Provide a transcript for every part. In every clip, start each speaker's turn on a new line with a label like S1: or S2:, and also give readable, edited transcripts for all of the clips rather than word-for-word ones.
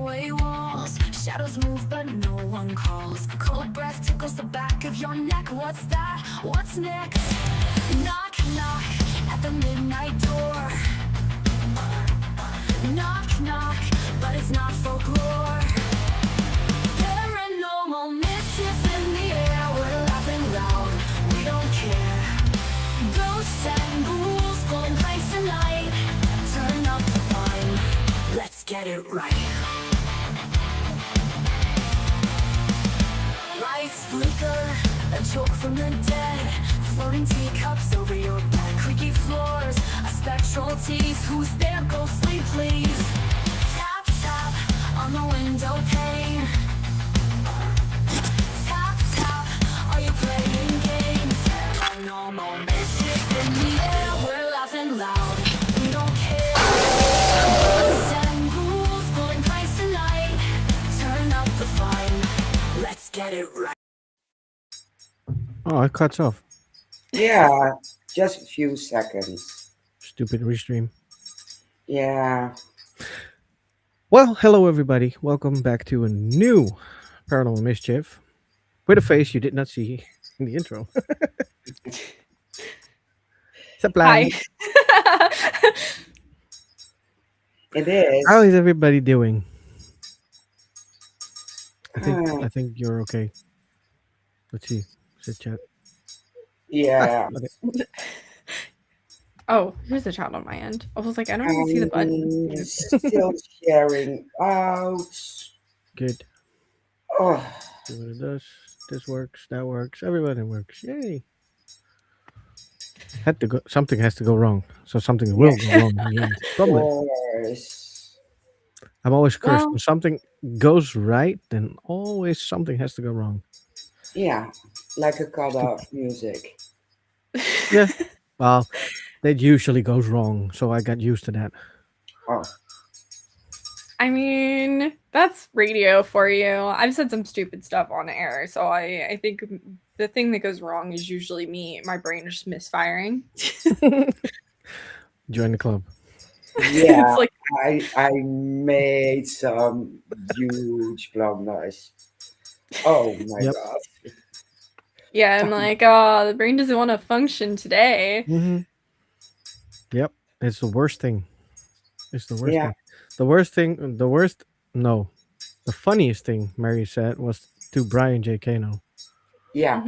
S1: away walls. Shadows move but no one calls. Cold breath tickles the back of your neck. What's that? What's next? Knock, knock at the midnight door. Knock, knock, but it's not folklore. Paranormal mischief in the air. We're laughing loud, we don't care. Ghosts and ghouls, golden pranks tonight. Turn up the fun, let's get it right. Lights flicker, a joke from the dead. Floating teacups over your bed. Creaky floors, a spectral tease. Who's there, ghostly, please? Tap, tap on the window pane. Tap, tap, are you playing games? Paranormal mischief in the air. We're laughing loud, we don't care. Ghosts and ghouls, golden pranks tonight. Turn up the fun, let's get it right.
S2: Oh, it cuts off.
S3: Yeah, just a few seconds.
S2: Stupid restream.
S3: Yeah.
S2: Well, hello everybody. Welcome back to a new Paranormal Mischief with a face you did not see in the intro. Supply.
S4: Hi.
S3: It is.
S2: How is everybody doing? I
S3: Hmm.
S2: think you're okay. Let's see. Sit chat.
S3: Yeah.
S2: Okay.
S4: Oh, here's the chat on my end. I was like, I don't even see the button.
S3: I'm still sharing out.
S2: Good.
S3: Oh,
S2: See what it does. This works. That works. Everybody works. Yay. Something has to go wrong. So something will go wrong. Yeah.
S3: of
S2: Probably.
S3: course.
S2: I'm always cursed.
S4: Well,
S2: When something goes right, then always something has to go wrong.
S3: Yeah, like a cut off music.
S2: Yeah. Well, that usually goes wrong, so I got used to that.
S3: Oh,
S4: I mean, that's radio for you. I've said some stupid stuff on air, so I think the thing that goes wrong is usually me. My brain is just misfiring.
S2: Join the club.
S3: yeah.
S4: It's like,
S3: I made some huge blunders. Oh my
S2: Yep.
S3: god.
S4: yeah, I'm like, oh, the brain doesn't want to function today.
S2: Mm-hmm. Yep. It's the worst thing. It's the worst
S3: Yeah.
S2: thing. The funniest thing Mary said was to Brian J. Kano.
S3: Yeah.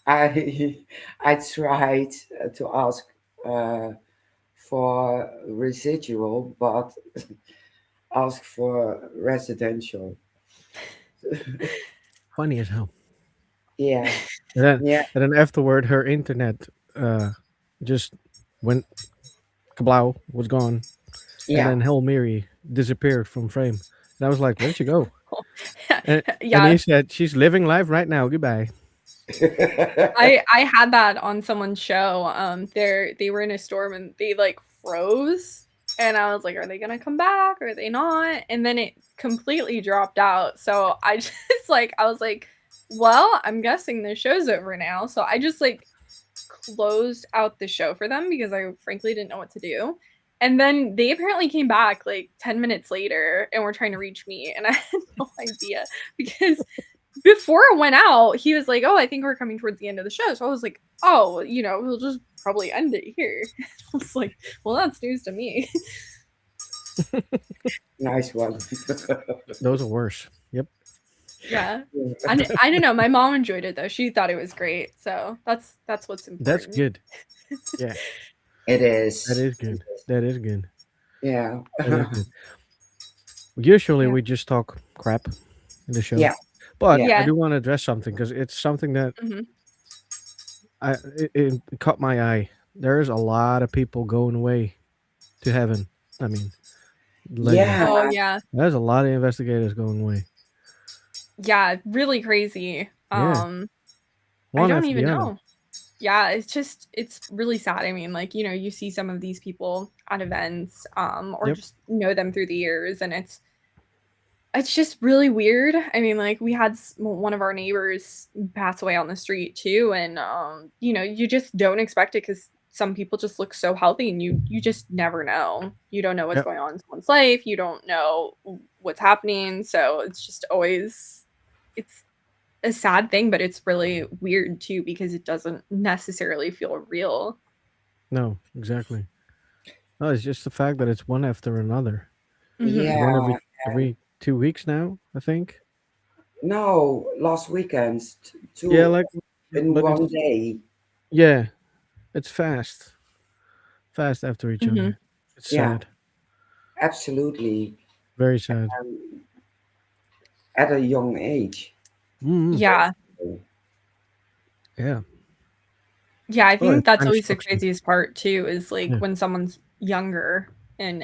S4: Mhm.
S3: I tried to ask uh, for residual, but ask for residential.
S2: Funny as hell.
S3: Yeah,
S2: And
S3: yeah,
S2: then afterward, her internet just went kablow, was gone. And
S3: yeah.
S2: then Hail Mary disappeared from frame. And I was like, where'd she go? And
S4: yeah,
S2: he said, she's living life right now. Goodbye.
S4: I had that on someone's show. They were in a storm and they like froze, and I was like, are they gonna come back? Or are they not? And then it completely dropped out. So I just I was like, well, I'm guessing the show's over now. So I just like closed out the show for them because I frankly didn't know what to do. And then they apparently came back like 10 minutes later and were trying to reach me, and I had no idea because before it went out, he was like, "Oh, I think we're coming towards the end of the show." So I was like, "Oh, we'll just probably end it here." I was like, "Well, that's news to me."
S3: Nice one.
S2: Those are worse. Yep.
S4: Yeah, I don't know. My mom enjoyed it though; she thought it was great. So that's what's important.
S2: That's good. Yeah.
S3: It is.
S2: That is good. That is good.
S3: Yeah.
S2: That is good. Usually
S4: Yeah.
S2: we just talk crap in the show.
S3: Yeah.
S2: But
S3: Yeah.
S2: I do want to address something because it's something that
S4: Mhm.
S2: it caught my eye. There's a lot of people going away to heaven. I mean, lately.
S3: Yeah.
S4: Oh yeah,
S2: There's a lot of investigators going away.
S4: yeah, really crazy.
S2: Yeah.
S4: I
S2: One
S4: don't
S2: after
S4: even
S2: the other.
S4: know. Yeah, it's really sad. I mean, like, you see some of these people at events, or
S2: Yep.
S4: just know them through the years, and it's just really weird. I mean, like, we had one of our neighbors pass away on the street too, and you just don't expect it because some people just look so healthy, and you just never know. You don't know what's
S2: Yep.
S4: going on in someone's life. You don't know what's happening. So it's just always, it's a sad thing, but it's really weird too because it doesn't necessarily feel real.
S2: No, exactly. No, it's just the fact that it's one after another.
S4: Mhm.
S2: One
S3: Yeah.
S2: every 2 weeks now, I think.
S3: No, last weekend,
S2: Yeah,
S3: two
S2: like,
S3: in
S2: but
S3: one
S2: it's
S3: day.
S2: yeah, it's fast after each
S4: Mhm.
S2: other. It's
S3: Yeah,
S2: sad,
S3: absolutely.
S2: very sad.
S3: Um, at a young age.
S2: Mm,
S4: Yeah.
S2: yeah.
S4: Yeah, I
S2: Oh, it
S4: think that's
S2: kind of
S4: always the
S2: shocks me.
S4: craziest part too, is like
S2: Yeah.
S4: when someone's younger and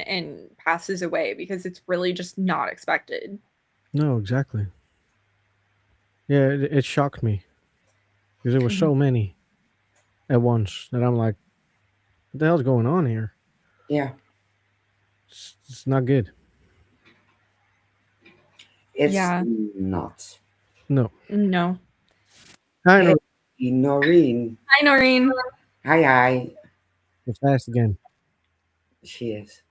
S4: passes away because it's really just not expected.
S2: No, exactly. Yeah, it shocked me because there were
S4: Mhm.
S2: so many at once that I'm like, what the hell's going on here?
S3: Yeah,
S2: It's not good.
S3: it's
S4: Yeah.
S3: not.
S2: No.
S4: No.
S2: Hi,
S3: Hey,
S2: no,
S3: Noreen.
S4: Hi, Noreen.
S3: Hi, hi.
S2: it's fast again.
S3: She is.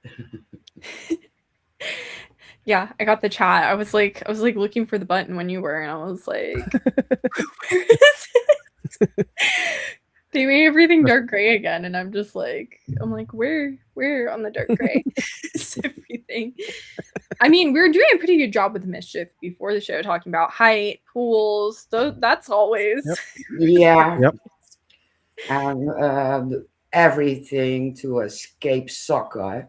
S4: Yeah, I got the chat. I was like looking for the button when you were, and I was like, where is it? They made everything dark gray again, and I'm like, where on the dark gray is everything? I mean, we were doing a pretty good job with Mischief before the show, talking about height, pools. That's always.
S2: Yep.
S3: Yeah,
S2: Yep.
S3: and everything to escape soccer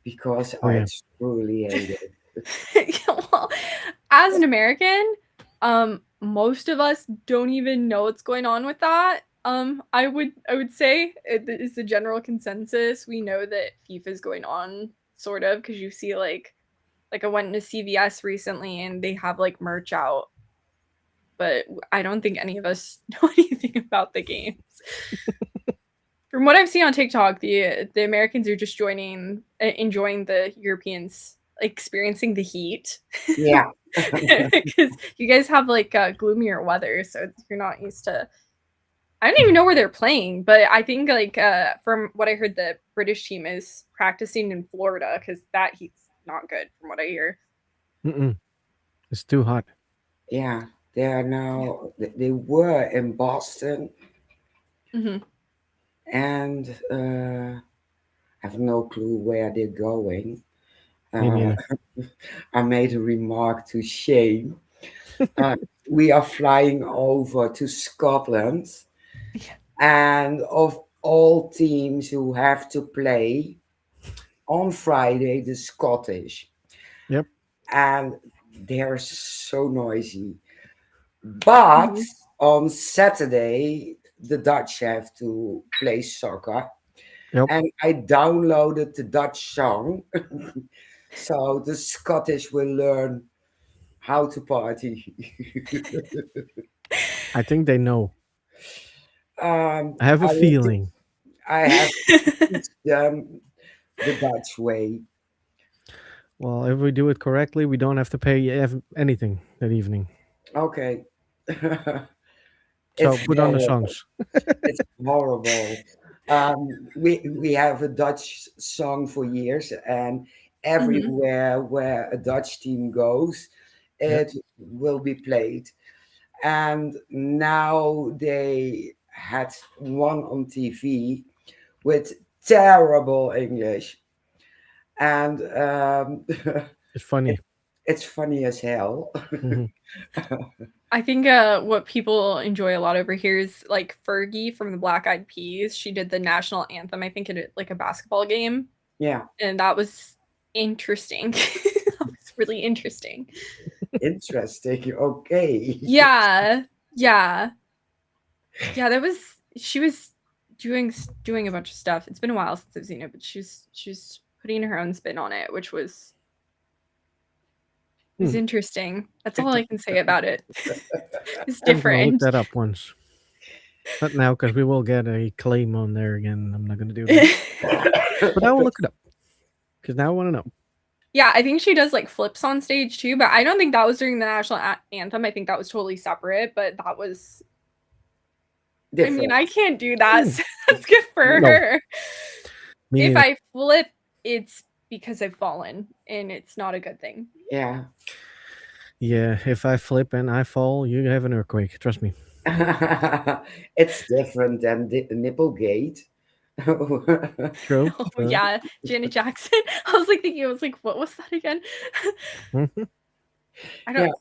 S3: because
S2: Oh
S3: I
S2: yeah.
S3: truly hate it.
S4: Well, as an American, most of us don't even know what's going on with that. I would say it is the general consensus. We know that FIFA is going on, sort of, because you see like I went to CVS recently and they have like merch out, but I don't think any of us know anything about the games. From what I've seen on TikTok, the Americans are just enjoying the Europeans experiencing the heat
S3: Yeah,
S4: because you guys have like gloomier weather, so you're not used to. I don't even know where they're playing, but I think like from what I heard, the British team is practicing in Florida because that heat's not good, from what I hear.
S2: Mm-mm. It's too hot.
S3: yeah. They are
S4: Yeah.
S3: now. They were in Boston,
S4: Hmm.
S3: and have no clue where they're going.
S2: Me
S3: Uh,
S2: neither.
S3: I made a remark to Shane. Uh, we are flying over to Scotland,
S4: Yeah.
S3: and of all teams who have to play on Friday, the Scottish,
S2: Yep.
S3: and they're so noisy. But
S4: Hmm.
S3: on Saturday, the Dutch have to play soccer,
S2: Yep.
S3: and I downloaded the Dutch song, so the Scottish will learn how to party.
S2: I think they know. I have a
S3: I will
S2: feeling.
S3: I have to teach them the Dutch way.
S2: Well, if we do it correctly, we don't have to pay anything that evening.
S3: Okay.
S2: So
S3: It's
S2: put on the
S3: horrible.
S2: songs.
S3: It's horrible. We have a Dutch song for years, and
S4: Hmm.
S3: everywhere where a Dutch team goes,
S2: Yep.
S3: it will be played. And now they had one on TV with terrible English, and
S2: It's funny.
S3: it's funny as hell.
S2: Hmm.
S4: I think what people enjoy a lot over here is like Fergie from the Black Eyed Peas. She did the national anthem, I think, at like a basketball game,
S3: Yeah,
S4: and that was interesting. That was really interesting.
S3: interesting. Okay.
S4: Yeah, yeah, yeah. That was she was doing a bunch of stuff. It's been a while since I've seen it, but she's putting her own spin on it, which was
S2: Hmm.
S4: interesting. That's all I can say about it. It's
S2: I'm gonna look
S4: different.
S2: that up once. Not now, because we will get a claim on there again. I'm not gonna do that. But I will look it up because now I want to know.
S4: Yeah, I think she does like flips on stage too, but I don't think that was during the national anthem. I think that was totally separate, but that was I mean,
S3: different.
S4: I can't do that,
S2: Hmm.
S4: so that's good for
S2: No.
S4: her.
S2: Me
S4: If
S2: neither.
S4: I flip, it's because I've fallen, and it's not a good thing.
S3: Yeah.
S2: Yeah, if I flip and I fall, you have an earthquake. Trust me.
S3: It's different than the Nipplegate.
S2: True.
S4: Oh
S2: True.
S4: yeah, Janet Jackson. I was like thinking, I was like, what was that again?
S2: Mhm.
S4: I
S3: Yeah,
S4: don't,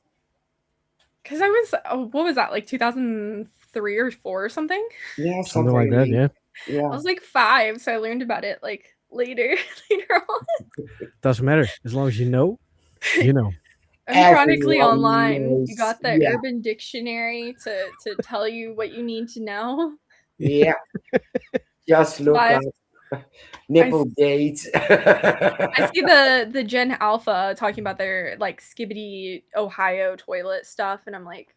S4: because I was, what was that, like 2003 or four or something?
S3: yeah,
S2: Something like that.
S3: something.
S2: Yeah.
S4: I
S3: Yeah,
S4: was like 5, so I learned about it like later, later on.
S2: Doesn't matter as long as you know. You know.
S4: I'm chronically
S3: everyone
S4: online. You
S3: knows.
S4: got the
S3: Yeah,
S4: Urban Dictionary to tell you what you need to know.
S3: yeah. Just look
S4: But
S3: up
S4: I
S3: Nipplegate.
S4: I see the Gen Alpha talking about their like Skibbity Ohio toilet stuff, and I'm like,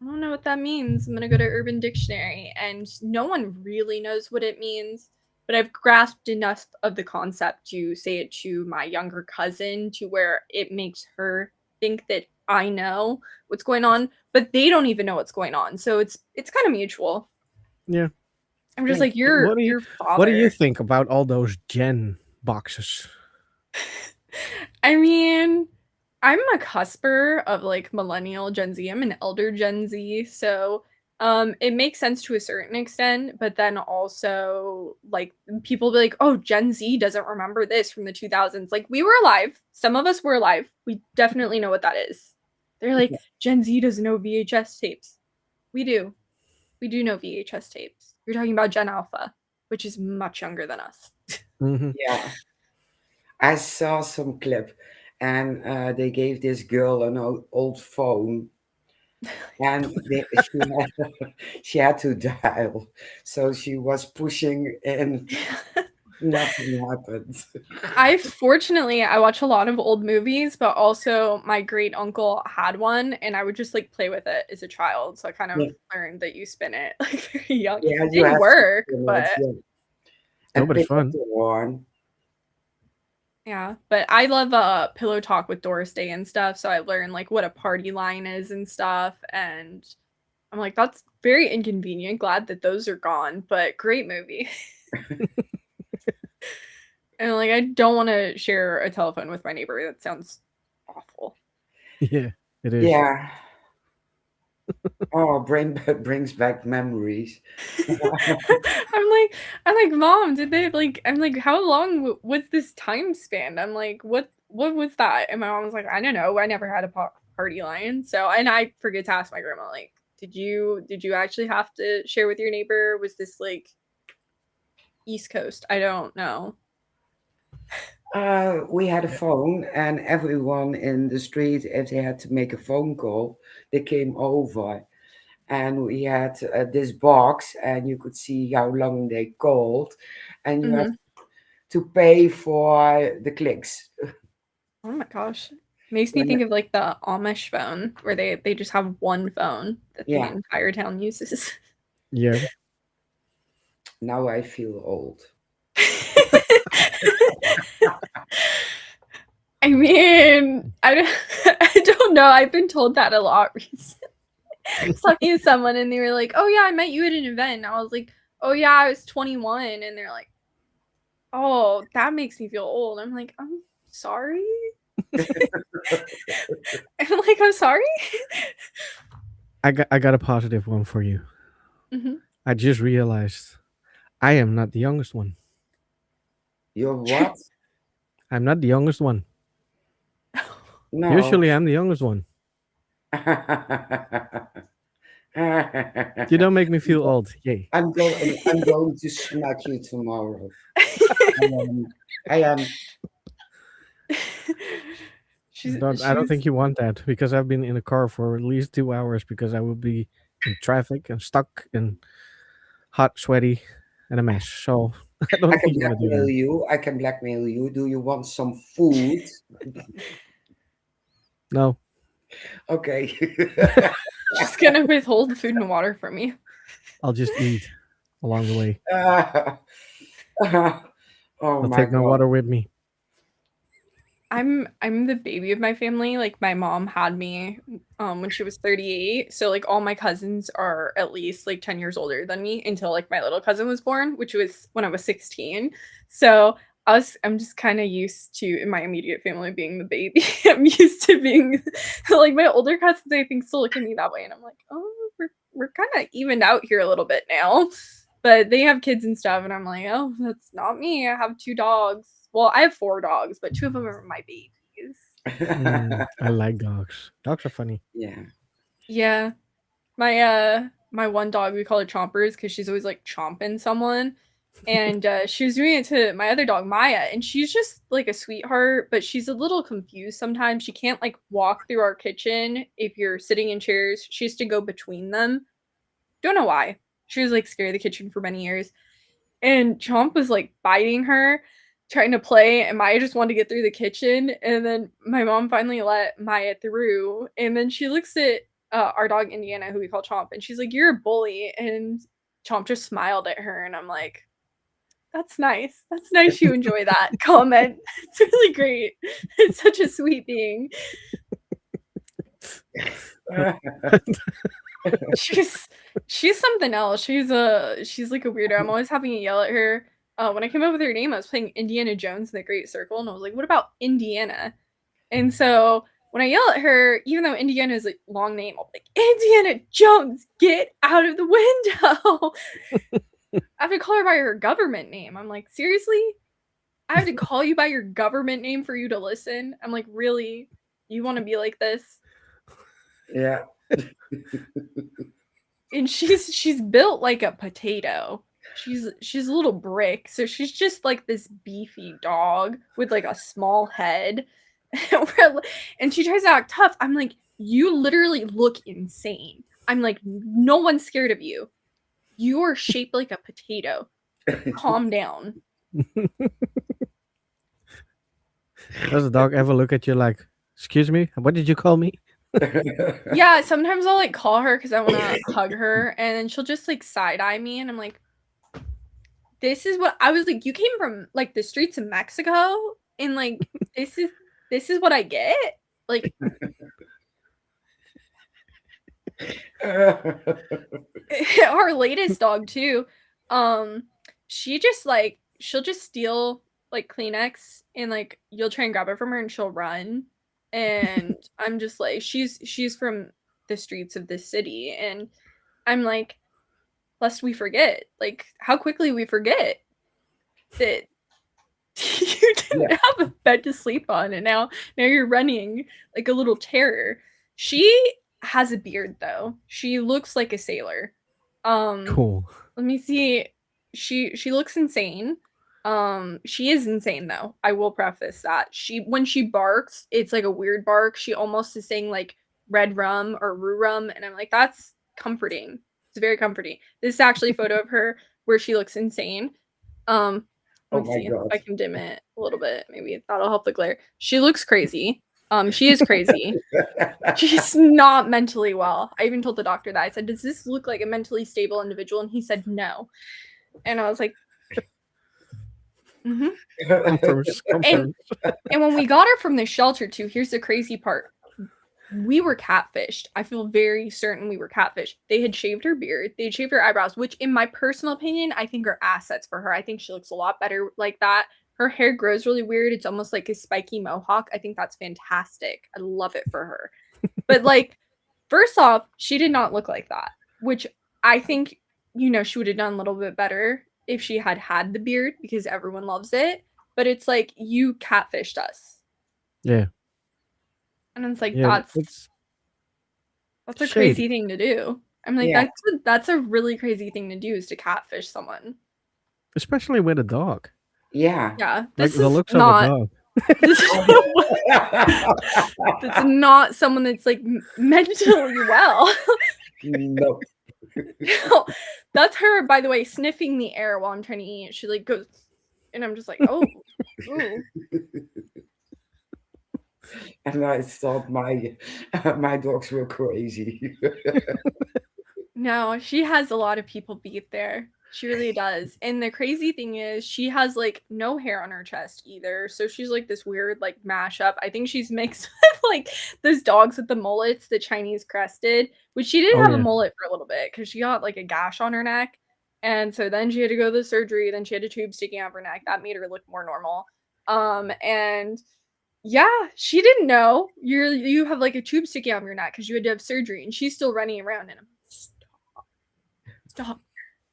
S4: I don't know what that means. I'm gonna go to Urban Dictionary, and no one really knows what it means. But I've grasped enough of the concept to say it to my younger cousin to where it makes her think that I know what's going on, but they don't even know what's going on. So it's kind of mutual.
S2: Yeah.
S4: I'm just
S3: Yeah.
S4: like
S2: What do you
S4: your
S2: What do you
S4: father.
S2: think about all those Gen boxes?
S4: I mean, I'm a cusper of like millennial Gen Z. I'm an elder Gen Z, so it makes sense to a certain extent, but then also like people be like, "Oh, Gen Z doesn't remember this from the 2000s." Like we were alive. Some of us were alive. We definitely know what that is. They're like, "Gen Z doesn't know VHS tapes." We do. We do know VHS tapes. You're talking about Gen Alpha, which is much younger than us.
S2: Hmm.
S3: Yeah. I saw some clip, and they gave this girl an old phone, and she had to dial, so she was pushing, and nothing happened.
S4: I watch a lot of old movies, but also my great uncle had one, and I would just like play with it as a child. So I kind of
S3: Yeah,
S4: learned that you spin it like very young.
S3: yeah,
S4: It
S3: you
S4: didn't
S3: have to
S4: work,
S3: spin
S4: but
S3: it, yeah,
S2: No,
S3: and
S2: but it's
S3: pick up
S2: fun.
S3: the horn.
S4: yeah. But I love Pillow Talk with Doris Day and stuff. So I learned like what a party line is and stuff, and I'm like, that's very inconvenient. Glad that those are gone, but great movie. And like, I don't want to share a telephone with my neighbor. That sounds awful.
S2: Yeah, it is.
S3: Yeah. Oh, brings back memories.
S4: I'm like, Mom, did they like? I'm like, how long was this time span? I'm like, what was that? And my mom was like, I don't know. I never had a party line. So, and I forget to ask my grandma, like, did you actually have to share with your neighbor? Was this like East Coast? I don't know.
S3: We had a phone, and everyone in the street, if they had to make a phone call, they came over. And we had this box, and you could see how long they called, and you have
S4: Hmm.
S3: to pay for the clicks.
S4: Oh my gosh. Makes me
S3: When,
S4: think of like the Amish phone where they just have one phone that the
S3: yeah,
S4: entire town uses.
S2: Yeah.
S3: now I feel old.
S4: I mean, I don't, I don't know. I've been told that a lot recently. I was talking to someone and they were like, "Oh yeah, I met you at an event." And I was like, "Oh yeah, I was 21." And they're like, "Oh, that makes me feel old." I'm like, "I'm sorry." I'm like, "I'm sorry."
S2: I got a positive one for you.
S4: Mhm.
S2: I just realized I am not the youngest one.
S3: You're what?
S2: I'm not the youngest one.
S3: No.
S2: Usually I'm the youngest one. You don't make me feel old. Yay.
S3: I'm going to smack you tomorrow. I am.
S2: I don't
S4: She's
S2: think you want that because I've been in a car for at least 2 hours because I would be in traffic and stuck and hot, sweaty, and a mess. So I
S3: I
S2: don't
S3: can
S2: think you want to do
S3: blackmail
S2: that.
S3: you. I can blackmail you. Do you want some food?
S2: No.
S3: Okay.
S4: she's gonna withhold the food and water from me.
S2: I'll just eat along the way.
S3: Oh
S2: I'll
S3: my
S2: take my
S3: God.
S2: water with me.
S4: I'm the baby of my family. Like my mom had me when she was 38. So like all my cousins are at least like 10 years older than me until like my little cousin was born, which was when I was 16. So I'm just kind of used to in my immediate family being the baby. I'm used to being like my older cousins I think still look at me that way and I'm like, "Oh, we're kind of evened out here a little bit now." But they have kids and stuff and I'm like, "Oh, that's not me. I have 2 dogs." Well, I have 4 dogs, but 2 of them are my babies.
S2: I like dogs. Dogs are funny.
S3: Yeah.
S4: Yeah. My one dog, we call her Chompers because she's always, like, chomping someone, and, she was doing it to my other dog, Maya, and she's just, like, a sweetheart, but she's a little confused sometimes. She can't, like, walk through our kitchen if you're sitting in chairs. She has to go between them. Don't know why. She was, like, scared of the kitchen for many years. And Chomp was, like, biting her, trying to play, and Maya just wanted to get through the kitchen, and then my mom finally let Maya through, and then she looks at, our dog Indiana, who we call Chomp, and she's like, "You're a bully," and Chomp just smiled at her, and I'm like, "That's nice. That's nice you enjoy that comment. It's really great. It's such a sweet being." She's she's something else. She's like a weirdo. I'm always having to yell at her. When I came up with her name, I was playing Indiana Jones and the Great Circle, and I was like, "What about Indiana?" And so when I yell at her, even though Indiana is a long name, I'll be like, "Indiana Jones, get out of the window!" I have to call her by her government name. I'm like, seriously? I have to call you by your government name for you to listen? I'm like, really? You want to be like this?
S3: Yeah.
S4: And she's built like a potato. She's a little brick, so she's just like this beefy dog with like a small head. And she tries to act tough. I'm like, you literally look insane. I'm like, no one's scared of you. You are shaped like a potato. Calm down.
S2: Does the dog ever look at you like, "Excuse me, what did you call me?"
S4: Yeah, sometimes I'll like call her because I want to hug her, and then she'll just like side eye me, and I'm like, this is what I was like. You came from like the streets of Mexico, and like this is what I get. Like our latest dog too. She just like she'll just steal like Kleenex, and like you'll try and grab it from her, and she'll run. And I'm just like, she's from the streets of this city, and I'm like, lest we forget, like how quickly we forget that you didn't
S3: Yeah.
S4: have a bed to sleep on, and now you're running like a little terror. She has a beard though. She looks like a sailor.
S2: Cool.
S4: Let me see. She looks insane. She is insane though. I will preface that. When she barks, it's like a weird bark. She almost is saying like red rum or roo rum, and I'm like, that's comforting. It's very comforting. This is actually a photo of her where she looks insane.
S3: Oh
S4: Let me
S3: my
S4: see if
S3: God.
S4: I can dim it a little bit. Maybe that'll help the glare. She looks crazy. She is crazy. She's not mentally well. I even told the doctor that. I said, "Does this look like a mentally stable individual?" And he said, "No." And I was like, mm-hmm.
S2: Confirms.
S4: And when we got her from the shelter too, here's the crazy part. We were catfished. I feel very certain we were catfished. They had shaved her beard. They had shaved her eyebrows, which in my personal opinion, I think are assets for her. I think she looks a lot better like that. Her hair grows really weird. It's almost like a spiky mohawk. I think that's fantastic. I love it for her. But like, first off, she did not look like that, which I think, she would have done a little bit better if she had had the beard because everyone loves it. But it's like, you catfished us.
S2: Yeah.
S4: And it's like,
S2: Yeah. It's
S4: that's a
S2: shady.
S4: crazy thing to do. I'm like,
S3: Yeah.
S4: that's a really crazy thing to do is to catfish someone.
S2: Especially with a dog.
S3: Yeah.
S4: Yeah,
S2: Like
S4: this
S2: the
S4: is
S2: looks of a
S4: not.
S2: dog.
S4: This is that's not someone that's like mentally well.
S3: No.
S4: No, that's her, by the way, sniffing the air while I'm trying to eat. She like goes, and I'm just like, oh, ooh.
S3: And I thought my dogs were crazy.
S4: No, she has a lot of people beat there. She really does. And the crazy thing is she has like no hair on her chest either. So she's like this weird like mashup. I think she's mixed with like those dogs with the mullets, the Chinese crested, which she did
S2: Oh
S4: have a
S2: yeah.
S4: mullet for a little bit because she got like a gash on her neck. And so then she had to go to the surgery, then she had a tube sticking out of her neck. That made her look more normal. And yeah, she didn't know you have like a tube sticking out of your neck because you had to have surgery, and she's still running around and I'm stop.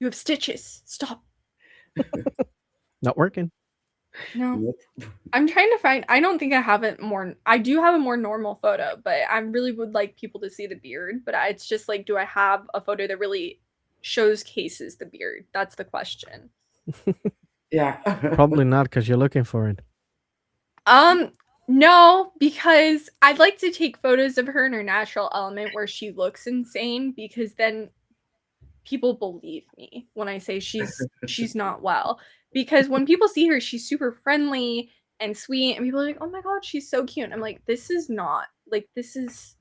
S4: You have stitches. Stop.
S2: Not working.
S4: No.
S3: Yep.
S4: I'm trying to find I don't think I have it more I do have a more normal photo, but I really would like people to see the beard, but it's just like do I have a photo that really showcases the beard? That's the question.
S3: Yeah.
S2: Probably not, because you're looking for it.
S4: No, because I'd like to take photos of her in her natural element where she looks insane because then people believe me when I say she's not well. Because when people see her, she's super friendly and sweet, and people are like, "Oh my god, she's so cute." I'm like, "This is not like this is."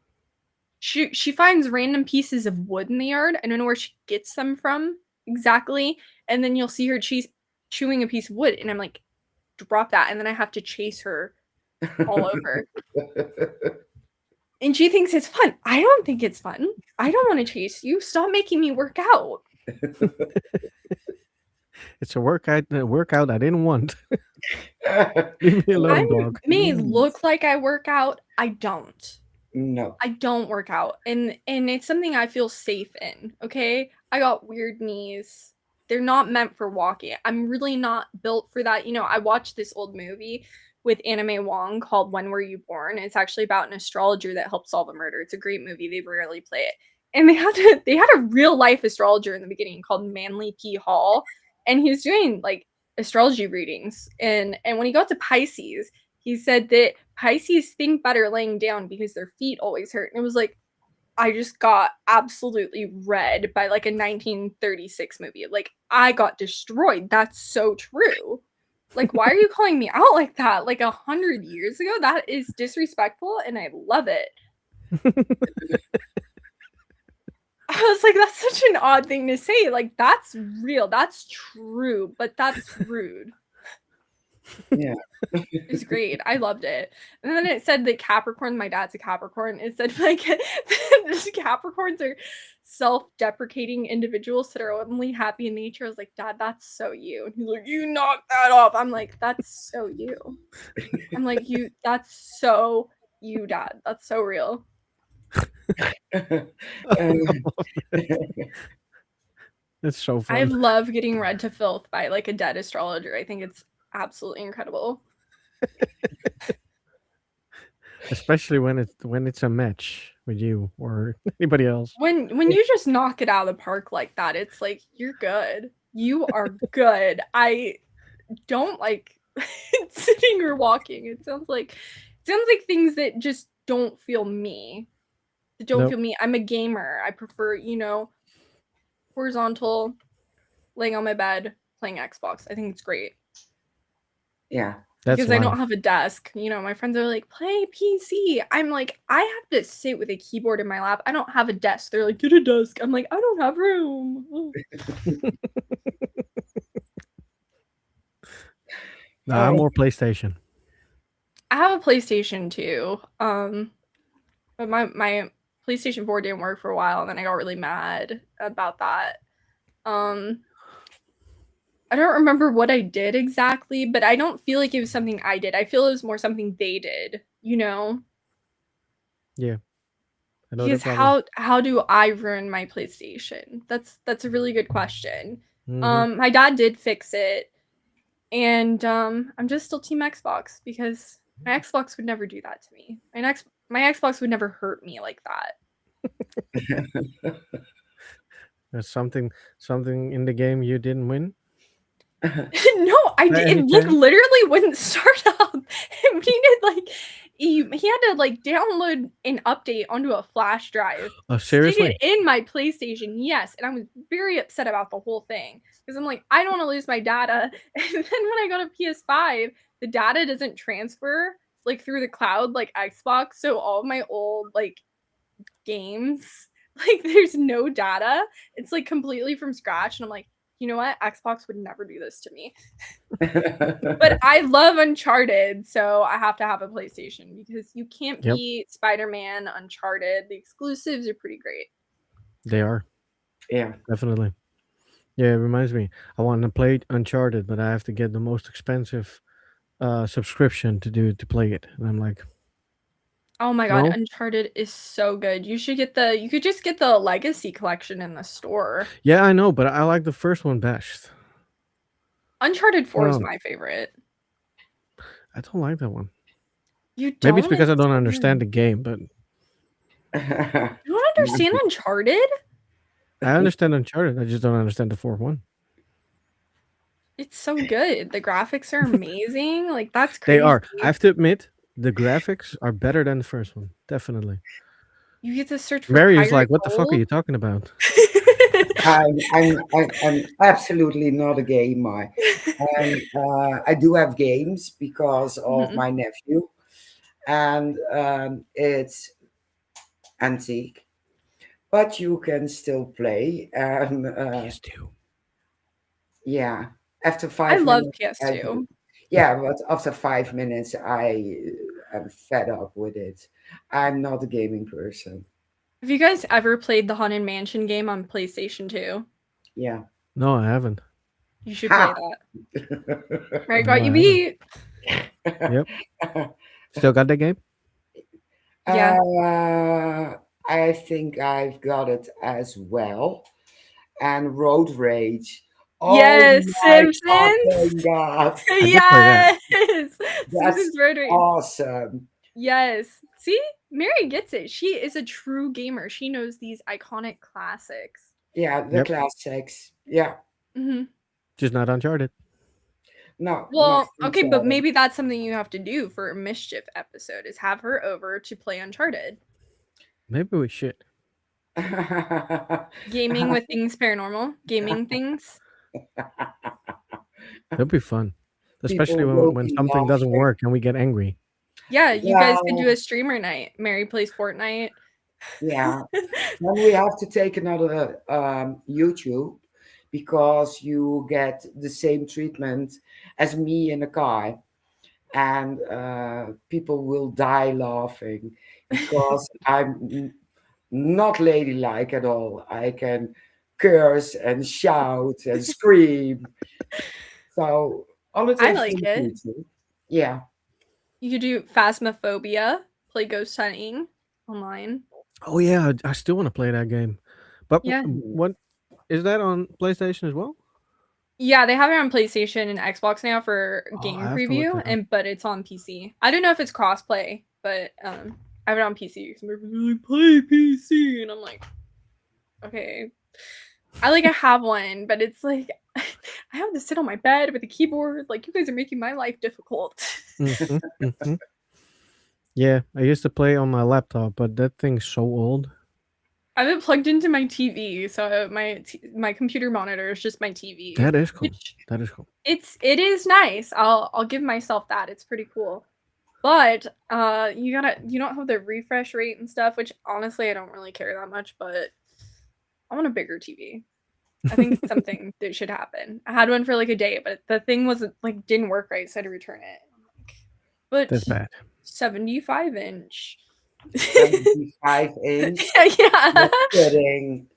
S4: She finds random pieces of wood in the yard. I don't know where she gets them from exactly, and then you'll see her chewing a piece of wood, and I'm like, "Drop that!" And then I have to chase her all over. And she thinks it's fun. I don't think it's fun. I don't want to chase you. Stop making me work out.
S2: It's a workout I didn't want. Leave me alone,
S4: I
S2: dog.
S4: may
S3: Mm.
S4: look like I work out. I don't.
S3: No.
S4: I don't work out. And it's something I feel safe in, okay? I got weird knees. They're not meant for walking. I'm really not built for that. You know, I watched this old movie with Anna May Wong called When Were You Born? It's actually about an astrologer that helped solve a murder. It's a great movie. They rarely play it. And they had a real life astrologer in the beginning called Manly P. Hall, and he was doing like astrology readings. And when he got to Pisces, he said that Pisces think better laying down because their feet always hurt. And it was like, I just got absolutely read by like a 1936 movie. Like, I got destroyed. That's so true. Like, why are you calling me out like that? Like 100 years ago? That is disrespectful, and I love it. I was like, that's such an odd thing to say. Like, that's real. That's true, but that's rude.
S3: Yeah.
S4: It's great. I loved it. And then it said that Capricorn, my dad's a Capricorn. It said like Capricorns are self-deprecating individuals that are only happy in nature. I was like, Dad, that's so you. And he's like, you knocked that off. I'm like, that's so you. I'm like, that's so you, Dad. That's so real.
S2: It's so fun.
S4: I love getting read to filth by like a dead astrologer. I think it's absolutely incredible.
S2: Especially when it's a match with you or anybody else.
S4: When you just knock it out of the park like that, it's like you're good. You are good. I don't like sitting or walking. It sounds like things that just don't feel me. That don't
S2: Nope.
S4: feel me. I'm a gamer. I prefer, you know, horizontal, laying on my bed, playing Xbox. I think it's great.
S3: Yeah.
S2: That's
S4: Because I don't
S2: life.
S4: have a desk. You know, my friends are like, play PC. I'm like, I have to sit with a keyboard in my lap. I don't have a desk. They're like, get a desk. I'm like, I don't have room.
S2: Nah, I'm more PlayStation.
S4: I have a PlayStation too. But my PlayStation 4 didn't work for a while, and then I got really mad about that. I don't remember what I did exactly, but I don't feel like it was something I did. I feel it was more something they did, you know?
S2: Yeah. I know
S4: Because
S2: the problem.
S4: how do I ruin my PlayStation? That's a really good question.
S2: Mhm.
S4: My dad did fix it, and I'm just still team Xbox because my Xbox would never do that to me. My Xbox would never hurt me like that.
S2: There's something in the game you didn't win.
S4: No, I
S2: By
S4: did.
S2: any
S4: It like
S2: chance?
S4: literally wouldn't start up. It needed like he had to like download an update onto a flash drive.
S2: Oh,
S4: Stick
S2: seriously?
S4: it in my PlayStation, yes, and I was very upset about the whole thing because I'm like, I don't want to lose my data. And then when I got a PS5, the data doesn't transfer like through the cloud like Xbox, so all of my old like games, like there's no data. It's like completely from scratch, and I'm like, you know what? Xbox would never do this to me. But I love Uncharted, so I have to have a PlayStation because you can't
S2: Yep.
S4: beat Spider-Man, Uncharted. The exclusives are pretty great.
S2: They are
S3: Yeah.
S2: definitely. Yeah, it reminds me. I want to play Uncharted, but I have to get the most expensive subscription to play it, and I'm like,
S4: Oh my god,
S2: no.
S4: Uncharted is so good. You could just get the Legacy collection in the store.
S2: Yeah, I know, but I like the first one best.
S4: Uncharted 4 is
S2: Well,
S4: my favorite.
S2: I don't like that one.
S4: You
S2: Maybe it's
S4: don't?
S2: because I
S4: It's
S2: don't
S4: so
S2: understand the
S4: good.
S2: game, but
S4: You don't understand Uncharted?
S2: I understand Uncharted. I just don't understand the fourth one.
S4: It's so good. The graphics are amazing. Like, that's
S2: They
S4: crazy.
S2: are. I have to admit, the graphics are better than the first one. Definitely.
S4: You get to search for
S2: Mary is
S4: pirate
S2: like, "What the fuck are
S4: gold?
S2: you talking about?"
S3: I'm absolutely not a gamer. And I do have games because of
S4: Mhm.
S3: my nephew, and it's antique, but you can still play. And
S2: PS2.
S3: yeah, after
S4: I
S3: 5 minutes,
S4: love
S3: I do.
S4: PS2.
S3: Yeah, but after 5 minutes, I am fed up with it. I'm not a gaming person.
S4: Have you guys ever played the Haunted Mansion game on PlayStation 2?
S3: Yeah.
S2: No, I haven't.
S4: You should
S3: Ha!
S4: play that. Right, got
S2: No,
S4: you
S2: I haven't.
S4: beat.
S2: Yep. Still got that game?
S4: Yeah.
S3: I think I've got it as well. And Road Rage. Oh
S4: Yes,
S3: my
S4: Simpsons.
S3: fucking god.
S2: I did play that.
S4: Yes.
S3: That's
S4: Simpsons Road Rage.
S3: awesome.
S4: Yes. See? Mary gets it. She is a true gamer. She knows these iconic classics.
S3: Yeah, the
S2: Yep.
S3: classics. Yeah.
S4: Mhm.
S2: Just not Uncharted.
S3: No, not
S4: Well, okay, but
S3: Uncharted.
S4: maybe that's something you have to do for a Mischief episode is have her over to play Uncharted.
S2: Maybe we should.
S4: Gaming with things paranormal, gaming things.
S2: That'd be fun. Especially
S3: People will
S2: when
S3: be
S2: something doesn't
S3: laughing.
S2: work and we get angry.
S4: Yeah, you
S3: Yeah,
S4: guys could do a streamer night. Mary plays Fortnite.
S3: yeah. Then we have to take another YouTube because you get the same treatment as me in a car, and people will die laughing because not ladylike at all. I can curse and shout and scream. So all it
S4: I
S3: takes for
S4: like
S3: the
S4: it.
S3: YouTube. Yeah.
S4: You could do Phasmophobia, play ghost hunting online.
S2: Oh yeah, I still want to play that game. But
S4: Yeah.
S2: what is that on PlayStation as well?
S4: Yeah, they have it on PlayStation and Xbox now for
S2: Oh, I
S4: game
S2: have to look
S4: preview,
S2: that up.
S4: but it's on PC. I don't know if it's crossplay, but I have it on PC. Some people are like, play PC, and I'm like, okay. I have one, but it's like I have to sit on my bed with a keyboard. Like, you guys are making my life difficult.
S2: Mhm, mhm. Yeah, I used to play on my laptop, but that thing's so old.
S4: I have it plugged into my TV, so my computer monitor is just my TV,
S2: That is cool.
S4: which
S2: That is cool.
S4: it is nice. I'll give myself that. It's pretty cool. But you don't have the refresh rate and stuff, which honestly I don't really care that much, but I want a bigger TV. I think it's something that should happen. I had one for like a day, but the thing wasn't didn't work right, so I had to return it. But
S2: That's bad.
S4: 75-inch.
S3: 75-inch.
S4: Yeah.
S3: You're kidding.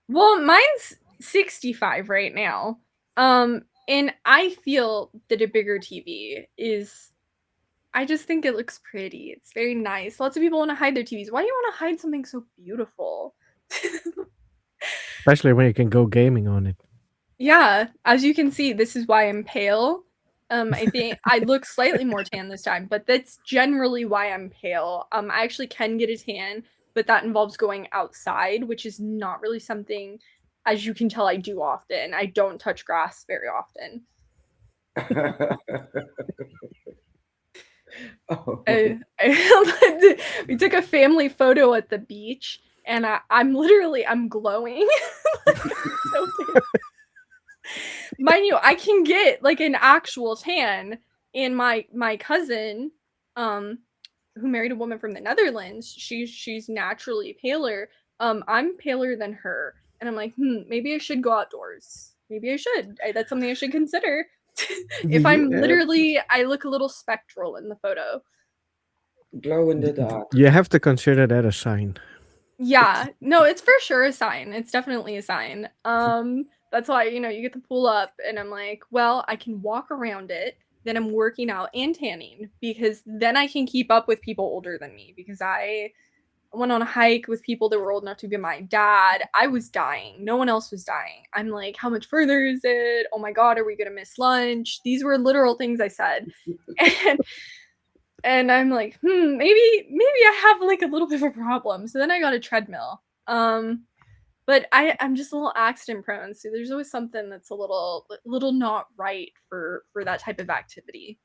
S4: Well, mine's 65 right now. And I feel that a bigger TV is I just think it looks pretty. It's very nice. Lots of people want to hide their TVs. Why do you want to hide something so beautiful?
S2: Especially when you can go gaming on it.
S4: Yeah, as you can see, this is why I'm pale. I think I look slightly more tan this time, but that's generally why I'm pale. I actually can get a tan, but that involves going outside, which is not really something, as you can tell, I do often. I don't touch grass very often.
S3: Oh.
S4: We took a family photo at the beach, and I'm glowing. So big. Mind you, I can get an actual tan, and my cousin, who married a woman from the Netherlands, she's naturally paler. I'm paler than her, and I'm like, maybe I should go outdoors. maybe I should. That's something I should consider. If I'm
S2: Yeah,
S4: literally, I look a little spectral in the photo.
S3: Glow in the dark.
S2: you have to consider that a sign.
S4: Yeah, no, it's for sure a sign. It's definitely a sign. That's why, you get the pool up and I'm like, well, I can walk around it, then I'm working out and tanning because then I can keep up with people older than me because I went on a hike with people that were old enough to be my dad. I was dying. No one else was dying. I'm like, how much further is it? Oh my god, are we going to miss lunch? These were literal things I said. And and I'm like, maybe I have like a little bit of a problem. So then I got a treadmill. But I'm just a little accident prone, so there's always something that's a little not right for that type of activity.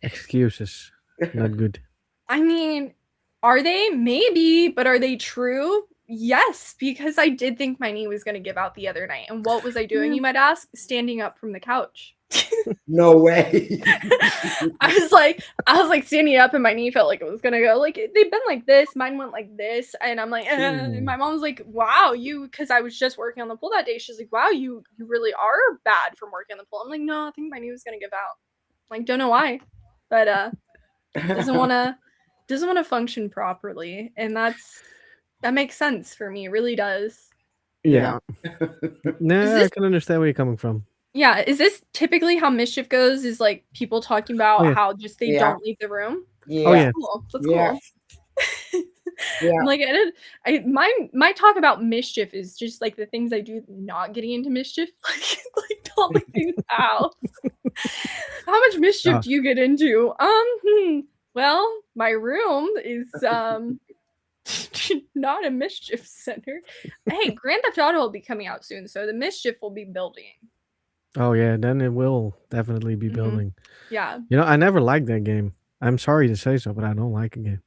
S2: Excuses, not good.
S4: I mean, are they? Maybe, but are they true? Yes, because I did think my knee was going to give out the other night. And what was I doing, you might ask? Standing up from the couch.
S3: No way.
S4: I was like standing up and my knee felt like it was gonna go. Like they've been like this, mine went like this, and I'm like, and my mom's like, wow, because I was just working on the pool that day. She's like, wow, you really are bad from working on the pool. I'm like, no, I think my knee was gonna give out. Like, don't know why, but doesn't wanna function properly, and that makes sense for me. It really does.
S2: Yeah. Nah, I
S4: this-
S2: can understand where you're coming from.
S4: Yeah, is this typically how Mischief goes? Is like people talking about
S2: yeah.
S4: how just they
S3: Yeah.
S4: don't leave the room?
S3: Yeah.
S2: Oh yeah.
S4: Cool. That's
S3: Yeah.
S4: cool.
S3: Yeah.
S4: I'm like, my talk about mischief is just like the things I do not getting into mischief, like not leaving the house. How much mischief do you get into? Well, my room is not a mischief center. Hey, Grand Theft Auto will be coming out soon, so the mischief will be building.
S2: Oh yeah, then it will definitely be building.
S4: Yeah.
S2: You know, I never liked that game. I'm sorry to say so, but I don't like a game.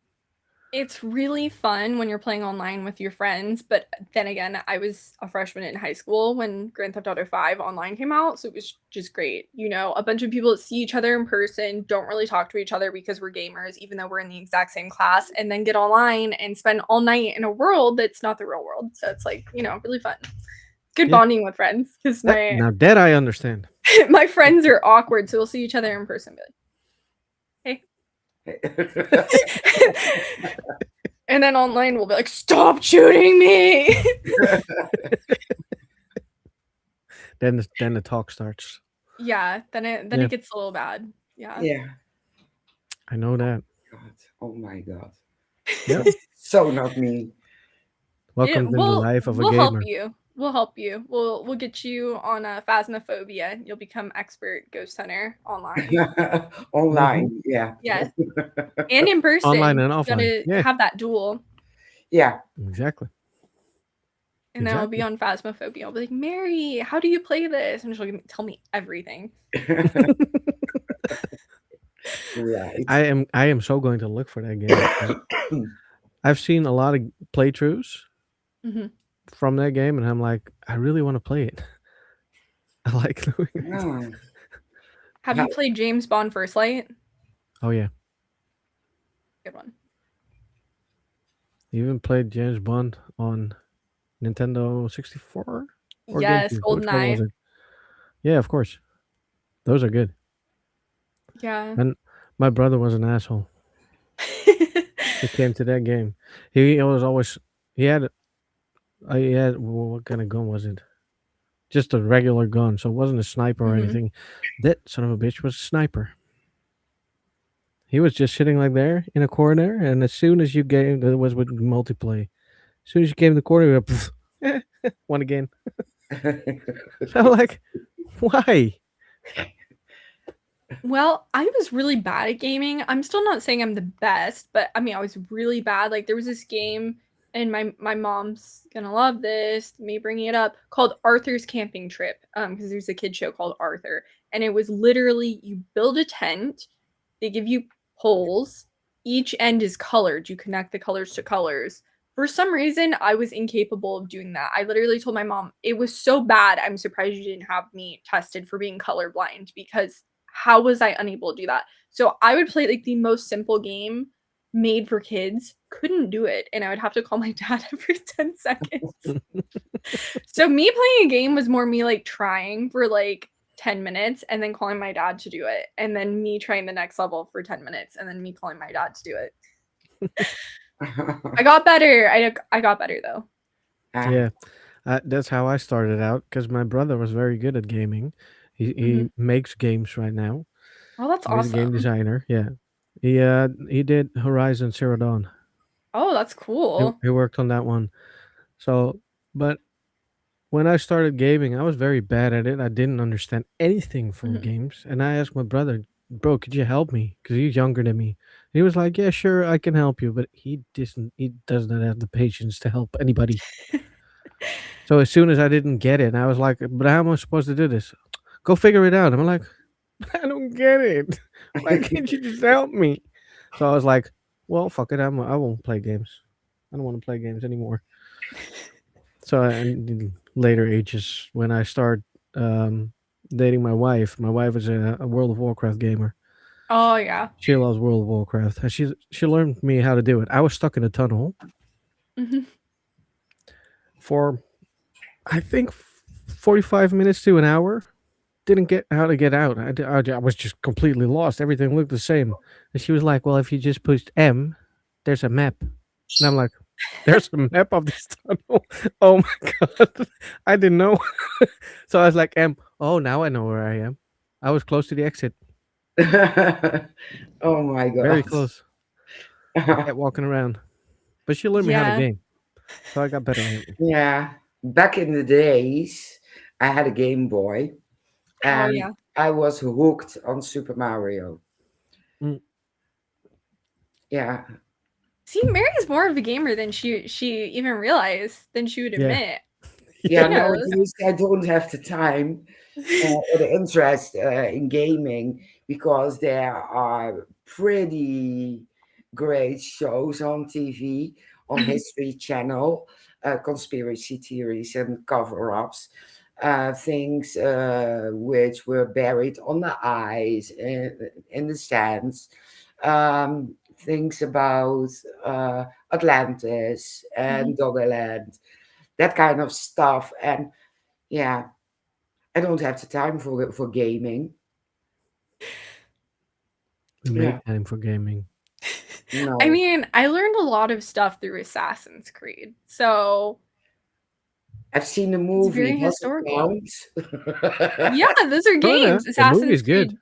S4: It's really fun when you're playing online with your friends, but then again, I was a freshman in high school when Grand Theft Auto 5 online came out, so it was just great. A bunch of people that see each other in person, don't really talk to each other because we're gamers, even though we're in the exact same class, and then get online and spend all night in a world that's not the real world. So it's like, really fun. Good bonding with friends because
S2: Now that I understand.
S4: my friends are awkward, so we'll see each other in person. Be like, hey. And then online we'll be like, stop shooting me.
S2: Then the talk starts.
S4: Yeah, then it gets a little bad. Yeah.
S3: Yeah.
S2: I know that.
S3: God. Oh my God.
S2: Yeah.
S3: So not me.
S2: Welcome to the life of a gamer.
S4: We'll help you. We'll get you on Phasmophobia. You'll become expert ghost hunter online.
S3: Online. Yeah.
S4: Yeah. And in person.
S2: Online and
S4: You
S2: offline.
S4: gotta have that duel.
S3: Yeah.
S2: Exactly.
S4: And then I'll be on Phasmophobia. I'll be like, Mary, how do you play this? And she'll tell me everything.
S3: Right.
S2: I am so going to look for that game. I've seen a lot of playthroughs from that game, and I'm like, I really want to play it. I like doing it.
S3: Oh.
S4: Have you played James Bond First Light?
S2: Oh yeah.
S4: Good one.
S2: You even played James Bond on Nintendo 64? Or
S4: Yes,
S2: GameCube? Which one was
S4: GoldenEye.
S2: it? Yeah, of course. Those are good.
S4: Yeah.
S2: And my brother was an asshole. He came to that game. He was always he had what kind of gun was it? Just a regular gun, so it wasn't a sniper or anything. That son of a bitch was a sniper. He was just sitting like there in a corner, and as soon as you gave, that was with multiplayer. As soon as you came in the corner, you went, one again. So like, why?
S4: Well, I was really bad at gaming. I'm still not saying I'm the best, but I mean, I was really bad. Like there was this game, and my mom's gonna love this, me bringing it up, called Arthur's Camping Trip. Because there's a kid show called Arthur, and it was literally you build a tent, they give you poles, each end is colored. You connect the colors to colors. For some reason, I was incapable of doing that. I literally told my mom, it was so bad, I'm surprised you didn't have me tested for being colorblind because how was I unable to do that? So I would play like the most simple game made for kids, couldn't do it, and I would have to call my dad every 10 seconds. So me playing a game was more me, like, trying for, like, 10 minutes and then calling my dad to do it, and then me trying the next level for 10 minutes and then me calling my dad to do it. I got better. I got better, though.
S2: Yeah, that's how I started out because my brother was very good at gaming. He
S4: Mhm.
S2: makes games right now.
S4: Oh, that's
S2: He's a game
S4: awesome.
S2: designer. Yeah, he did Horizon Zero Dawn.
S4: Oh, that's cool.
S2: He worked on that one. So, but when I started gaming, I was very bad at it. I didn't understand anything from
S4: Mhm.
S2: games, and I asked my brother, "Bro, could you help me?" Because he's younger than me. He was like, "Yeah, sure, I can help you," but he doesn't. He doesn't have the patience to help anybody. So as soon as I didn't get it, I was like, "But how am I supposed to do this? Go figure it out." I'm like, "I don't get it. Why can't you just help me?" So I was like, "Well, fuck it. I won't play games. I don't want to play games anymore." So in later ages, when I start dating my wife is a World of Warcraft gamer.
S4: Oh, yeah.
S2: She loves World of Warcraft. And she learned me how to do it. I was stuck in a tunnel
S4: Mhm.
S2: for I think 45 minutes to an hour. Didn't get how to get out. I was just completely lost. Everything looked the same. And she was like, "Well, if you just pushed M, there's a map." And I'm like, "There's a map of this tunnel." Oh my god, I didn't know. So I was like, "M, oh, now I know where I am." I was close to the exit,
S3: Oh my
S2: very
S3: God.
S2: close. I kept walking around, but she learned me how to
S4: Yeah.
S2: game, so I got better at it.
S3: Yeah. Back in the days, I had a Game Boy
S4: Oh,
S3: and
S4: yeah.
S3: I was hooked on Super Mario.
S2: Mm,
S3: Yeah.
S4: See, Mary's more of a gamer than she even realized, than she would
S2: yeah,
S4: admit.
S3: Yeah,
S4: She
S2: yeah,
S4: knows.
S3: nowadays I don't have the time or the interest in gaming because there are pretty great shows on TV, on History Channel, conspiracy theories and cover-ups, things which were buried on the ice in the sands, things about Atlantis
S4: Mhm.
S3: and Doggerland, that kind of stuff. And yeah, I don't have the time for gaming.
S2: we
S3: Yeah,
S2: make time for gaming.
S4: I
S3: no.
S4: mean, I learned a lot of stuff through Assassin's Creed, so
S3: I've seen the
S4: it's
S3: movie.
S4: very
S3: Does it
S4: historical.
S3: count?
S4: Yeah, those are
S2: Kinda.
S4: games.
S2: The movie
S4: Assassin's
S2: is good.
S4: Creed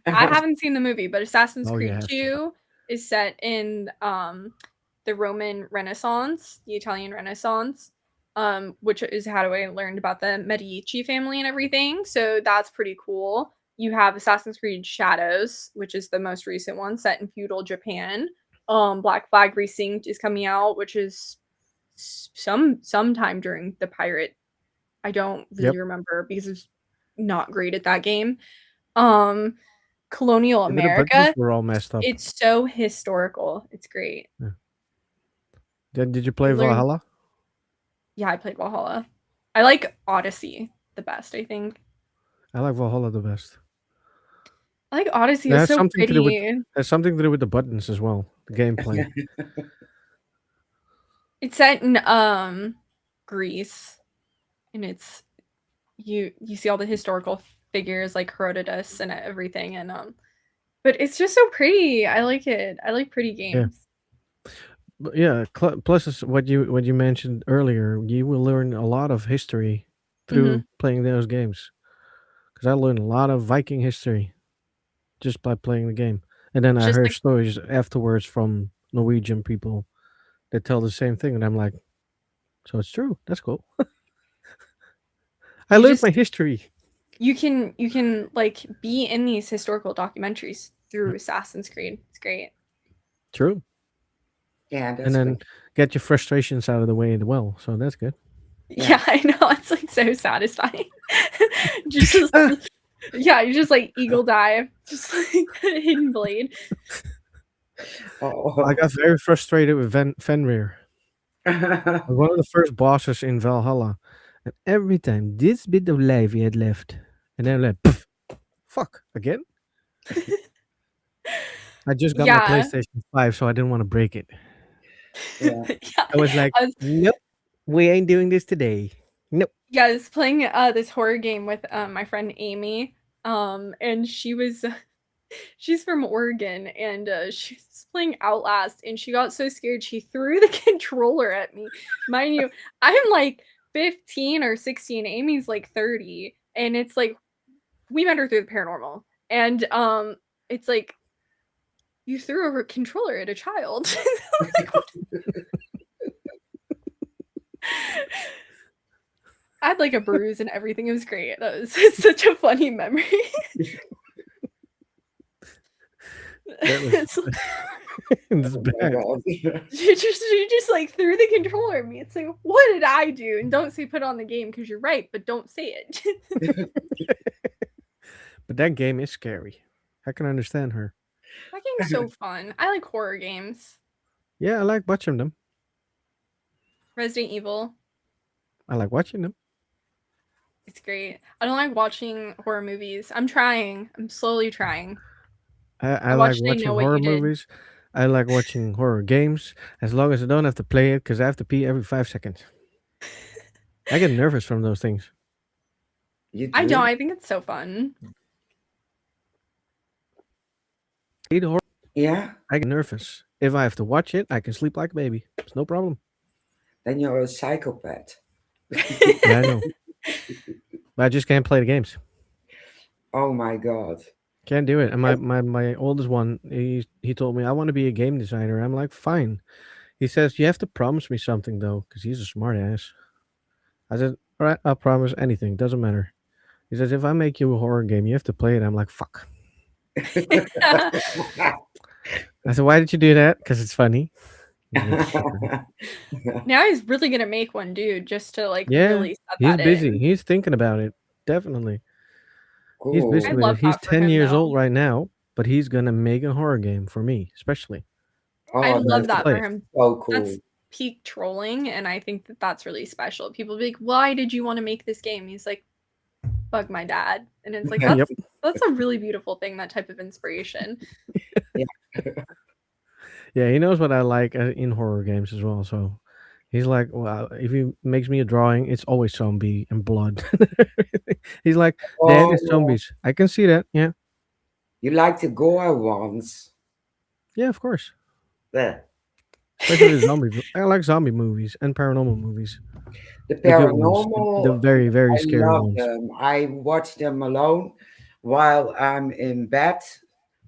S4: I haven't seen the movie, but Assassin's
S2: Oh, you
S4: Creed
S2: have to.
S4: 2 is set in, the Roman Renaissance, the Italian Renaissance, which is how I learned about the Medici family and everything, so that's pretty cool. You have Assassin's Creed Shadows, which is the most recent one set in feudal Japan. Black Flag Resynced is coming out, which is sometime during the pirate. I don't really
S2: Yep.
S4: remember because it's not great at that game. Um, Colonial
S2: Yeah, but the buttons
S4: America,
S2: were all messed up.
S4: it's so historical. It's great.
S2: Yeah. Then did you play
S4: You learn
S2: Valhalla?
S4: Yeah, I played Valhalla. I like Odyssey the best, I think.
S2: I like Valhalla the best.
S4: I like Odyssey,
S2: It
S4: it's
S2: has
S4: so
S2: something to do with
S4: pretty.
S2: has something to do with the buttons as well, the gameplay.
S4: It's set in, Greece, and it's you see all the historical figures like Herodotus and everything, and, but it's just so pretty. I like it. I like pretty
S2: Yeah.
S4: games.
S2: But yeah, plus is what you mentioned earlier, you will learn a lot of history through
S4: Mhm.
S2: playing those games. Because I learned a lot of Viking history just by playing the game, and then
S4: It's
S2: I
S4: just
S2: heard
S4: like
S2: stories afterwards from Norwegian people that tell the same thing, and I'm like, so it's true. That's cool. I
S4: you
S2: learned
S4: just
S2: my history.
S4: you can, like, be in these historical documentaries through Assassin's Creed. It's great.
S2: True,
S3: Yeah,
S2: and
S3: that's
S2: then
S3: great.
S2: get your frustrations out of the way as well. So that's good.
S3: Yeah.
S4: Yeah, I know, it's, like, so satisfying. Just yeah, you just, like, eagle dive, just, like, hidden blade.
S2: I
S3: Oh.
S2: got very frustrated with Fenrir. One of the first bosses in Valhalla, and every time this bit of life he had left, and then like, "Pff, fuck again." I just got my
S4: Yeah.
S2: PlayStation 5, so I didn't want to break it.
S3: Yeah.
S4: Yeah.
S2: I was like,
S4: I was
S2: nope, we ain't doing this today. Nope.
S4: Yeah, I was playing this horror game with my friend Amy. And she's from Oregon, and she's playing Outlast, and she got so scared she threw the controller at me. Mind you, I'm like 15 or 16, Amy's like 30, and it's like we met her through the paranormal. And it's like you threw a controller at a child. Like, what? I had like a bruise and everything. It was great. That was such a funny memory.
S2: That was
S4: It's
S2: it's
S3: Oh my
S2: bad.
S3: God.
S4: she just like threw the controller at me. It's like, what did I do? And don't say put on the game because you're right, but don't say it.
S2: But that game is scary. I can understand her.
S4: That game's so fun. I like horror games.
S2: Yeah, I like watching them.
S4: Resident Evil,
S2: I like watching them.
S4: it's great. I don't like watching horror movies. I'm trying. I'm slowly trying.
S2: I
S4: I
S2: like
S4: watched I
S2: watching
S4: Know What
S2: horror
S4: You Did.
S2: movies. I like watching horror games as long as I don't have to play it because I have to pee every 5 seconds. I get nervous from those things.
S3: You
S4: I
S3: do?
S4: don't. I think it's so fun.
S2: Eat horror,
S3: Yeah.
S2: I get nervous. If I have to watch it, I can sleep like a baby. It's no problem.
S3: Then you're a psychopath.
S2: Yeah, I know. But I just can't play the games.
S3: Oh my God.
S2: Can't do it. And my oldest one, he told me I want to be a game designer. I'm like, fine. He says you have to promise me something though, because he's a smart ass. I said, all right, I'll promise anything. Doesn't matter. He says if I make you a horror game, you have to play it. I'm like, fuck. I said, why did you do that? Because it's funny. He's like, "Sure."
S4: Now he's really gonna make one, dude, just to like
S2: Yeah,
S4: really set
S2: he's
S4: that
S2: busy.
S4: in.
S2: He's thinking about it. Definitely. He's
S3: Cool.
S2: busy
S4: I
S2: with
S4: love
S2: it. He's
S4: that for
S2: 10
S4: him,
S2: years
S4: though.
S2: old right now, but he's gonna make a horror game for me, especially.
S4: I
S3: Oh,
S4: love
S3: that's
S4: that
S2: play
S4: for
S2: it.
S4: him.
S3: so
S4: That's
S3: cool.
S4: peak trolling, and I think that that's really special. People be like, "Why did you want to make this game?" He's like, "Bug my dad," and it's like
S2: Yep.
S4: that's a really beautiful thing. That type of inspiration.
S2: Yeah, he knows what I like in horror games as well. So he's like, well, if he makes me a drawing, it's always zombie and blood. He's like, Dad, it's
S3: Oh,
S2: zombies. I can see that. Yeah.
S3: you like the gore ones?
S2: Yeah, of course.
S3: The,
S2: Especially the zombies. I like zombie movies and paranormal movies.
S3: the
S2: The good ones. The
S3: paranormal,
S2: very, very
S3: I
S2: scary
S3: love
S2: ones.
S3: them. I watch them alone while I'm in bed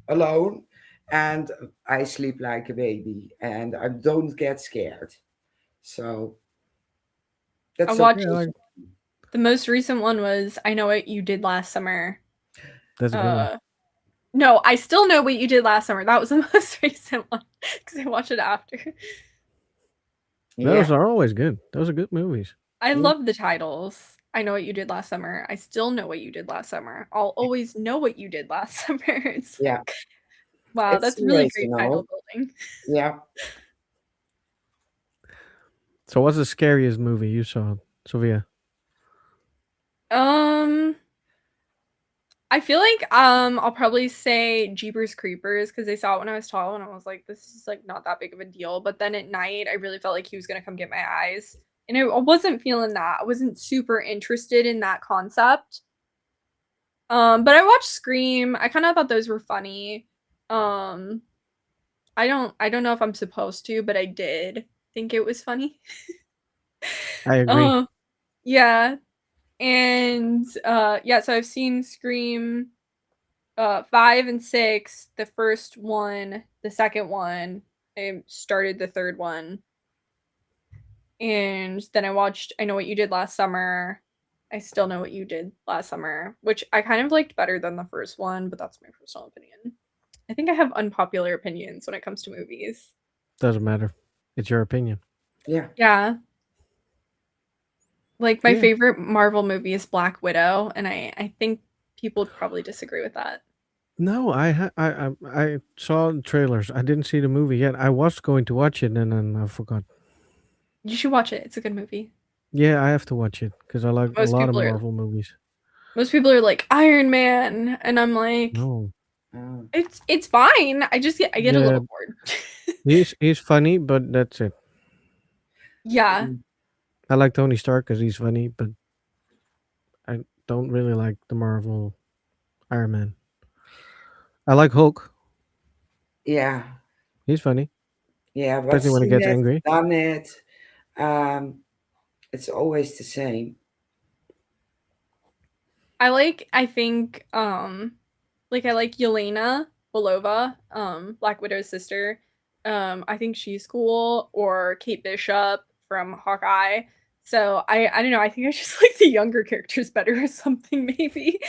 S3: alone, and I sleep like a baby, and I don't get scared. So
S4: I
S3: that's
S4: watched
S2: Yeah, like,
S4: the most recent one was I Know What You Did Last Summer.
S2: that's a good one.
S4: No, I still know what you did last summer. That was the most recent one because I watched it after.
S2: Those
S3: yeah.
S2: are always good. Those are good movies.
S4: I
S3: Mm.
S4: love the titles. I Know What You Did Last Summer. I still know what you did last summer. I'll always know what you did last summer. It's
S3: Yeah.
S4: like, wow,
S3: It's
S4: that's really great
S3: original.
S4: title building.
S3: Yeah.
S2: So what's the scariest movie you saw, Sophia?
S4: I feel like I'll probably say Jeepers Creepers because they saw it when I was tall and I was like, this is like not that big of a deal. But then at night, I really felt like he was gonna come get my eyes, and I wasn't feeling that. I wasn't super interested in that concept. But I watched Scream. I kind of thought those were funny. I don't know if I'm supposed to, but I did think it was funny.
S2: I agree.
S4: Yeah. And yeah, so I've seen Scream 5 and 6, the first one, the second one. I started the third one. And then I watched I Know What You Did Last Summer. I still know what you did last summer, which I kind of liked better than the first one, but that's my personal opinion. I think I have unpopular opinions when it comes to movies.
S2: Doesn't matter. It's your opinion.
S3: Yeah.
S4: Yeah. Like my
S2: Yeah.
S4: favorite Marvel movie is Black Widow, and I think people would probably disagree with that.
S2: No, I saw the trailers. I didn't see the movie yet. I was going to watch it and then I forgot.
S4: You should watch it. It's a good movie.
S2: Yeah, I have to watch it because I like
S4: Most
S2: a lot of
S4: people are
S2: Marvel movies.
S4: Most people are like Iron Man, and I'm like,
S2: No,
S3: Oh,
S4: It's fine. I get a
S2: Yeah,
S4: little bored.
S2: he's funny, but that's it.
S4: Yeah.
S3: mm,
S2: I like Tony Stark because he's funny, but I don't really like the Marvel Iron Man. I like Hulk.
S3: yeah,
S2: He's funny,
S3: yeah. But
S2: especially when he
S3: seen
S2: gets
S3: it,
S2: angry.
S3: done it. Um, it's always the same.
S4: I think like I like Yelena Belova, Black Widow's sister. I think she's cool, or Kate Bishop from Hawkeye. So I don't know, I think I just like the younger characters better or something maybe.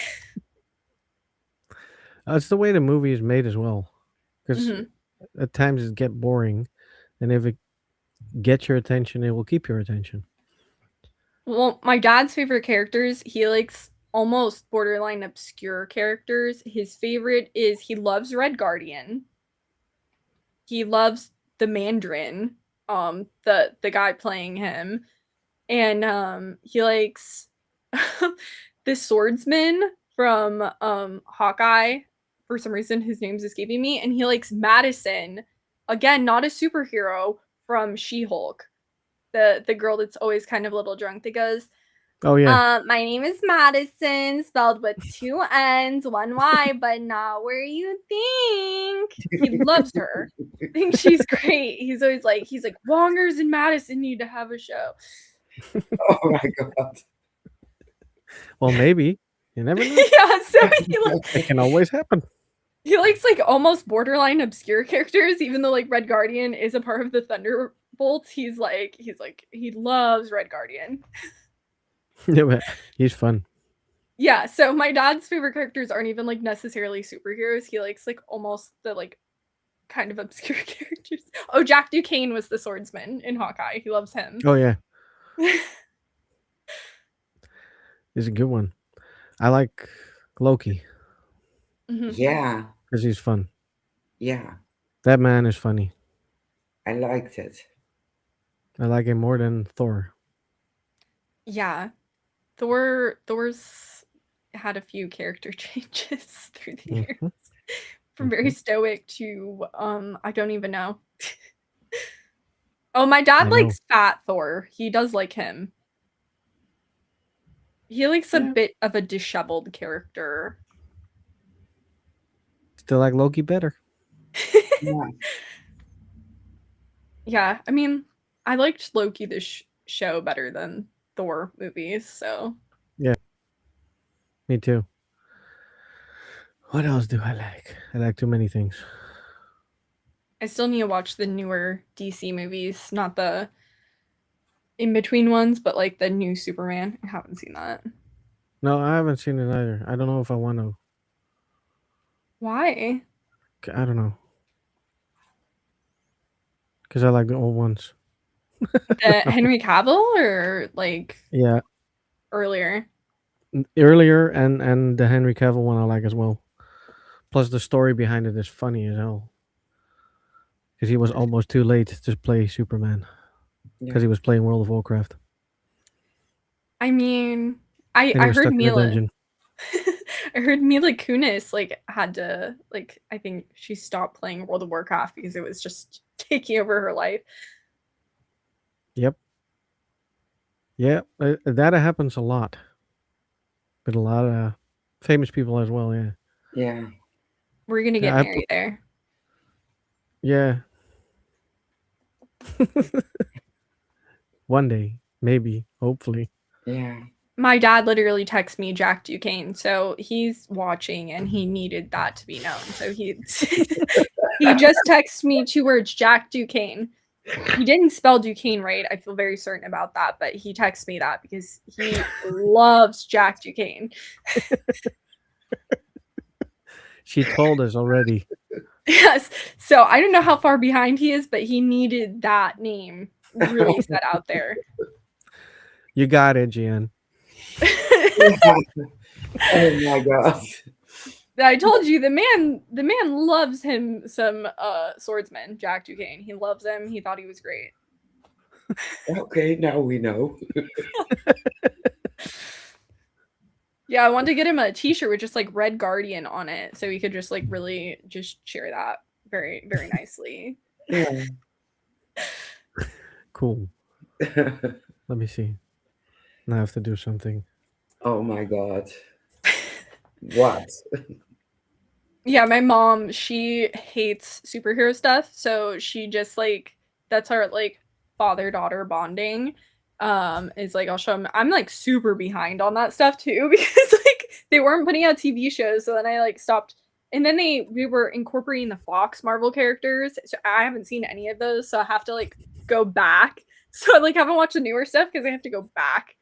S2: It's the way the movie is made as well. Because
S4: Mhm.
S2: at times it get boring, and if it gets your attention, it will keep your attention.
S4: Well, my dad's favorite characters, he likes almost borderline obscure characters. His favorite is he loves Red Guardian. He loves the Mandarin, the guy playing him, and he likes this swordsman from Hawkeye. For some reason, his name's escaping me, and he likes Madison. Again, not a superhero from She-Hulk. The girl that's always kind of a little drunk that goes,
S2: Oh yeah,
S4: my name is Madison, spelled with two N's, one Y, but not where you think. He loves her. Thinks she's great. He's always like, Wongers and Madison need to have a show.
S3: Oh my god.
S2: well maybe you never know.
S4: Yeah, so
S2: It can always happen.
S4: he likes like almost borderline obscure characters, even though like Red Guardian is a part of the Thunderbolts. He loves Red Guardian.
S2: Yeah, but he's fun.
S4: Yeah, so my dad's favorite characters aren't even like necessarily superheroes. He likes like almost the like kind of obscure characters. Oh, Jack Duquesne was the swordsman in Hawkeye. He loves him.
S2: Oh yeah, he's a good one. I like Loki
S4: Mhm.
S3: Yeah,
S2: because he's fun.
S3: yeah.
S2: That man is funny.
S3: I liked it.
S2: I like him more than Thor.
S4: Yeah, Thor's had a few character changes through the years,
S2: Mhm,
S4: from very
S2: mhm.
S4: stoic to I don't even know. Oh, my
S2: I
S4: dad
S2: know.
S4: likes Fat Thor. He does like him. He likes a
S2: Yeah.
S4: bit of a disheveled character.
S2: Still like Loki better.
S3: Yeah,
S4: Yeah, I mean, I liked Loki this show better than Thor movies, so
S2: Yeah, me too. What else do I like? I like too many things.
S4: I still need to watch the newer DC movies, not the in between ones, but like the new Superman. I haven't seen that.
S2: No, I haven't seen it either. I don't know if I want to.
S4: Why?
S2: I don't know. Because I like the old ones.
S4: The Henry Cavill or like
S2: Yeah,
S4: earlier?
S2: earlier and the Henry Cavill one I like as well. Plus the story behind it is funny as hell. Because he was almost too late to play Superman.
S3: yeah.
S2: Because he was playing World of Warcraft
S4: I mean,
S2: and he
S4: I
S2: was
S4: heard
S2: stuck in a
S4: Mila
S2: dungeon.
S4: I heard Mila Kunis like had to like I think she stopped playing World of Warcraft because it was just taking over her life.
S2: Yep. Yeah, that happens a lot. With a lot of famous people as well. Yeah.
S3: Yeah.
S4: We're gonna get
S2: Yeah.
S4: married there.
S2: Yeah. One day, maybe, hopefully.
S3: Yeah.
S4: My dad literally texted me Jack Duquesne, so he's watching and he needed that to be known. So he he just texted me 2 words, Jack Duquesne. He didn't spell Duquesne right. I feel very certain about that, but he texted me that because he loves Jack Duquesne.
S2: She told us already.
S4: Yes. So I don't know how far behind he is, but he needed that name really set out there.
S2: You got it, Jan.
S3: Yeah. Oh my god.
S4: I told you the man loves him some swordsman, Jack Duquesne. He loves him. He thought he was great.
S3: Okay, now we know.
S4: Yeah, I wanted to get him a T-shirt with just like Red Guardian on it, so he could just like really just share that very very nicely.
S3: Yeah.
S2: Cool. Let me see. Now I have to do something.
S3: Oh my God. What?
S4: Yeah, my mom, she hates superhero stuff, so she just like that's our like father-daughter bonding. Is like I'll show them. I'm like super behind on that stuff too because like they weren't putting out TV shows, so then I like stopped. And then we were incorporating the Fox Marvel characters, so I haven't seen any of those, so I have to like go back. So I like haven't watched the newer stuff because I have to go back.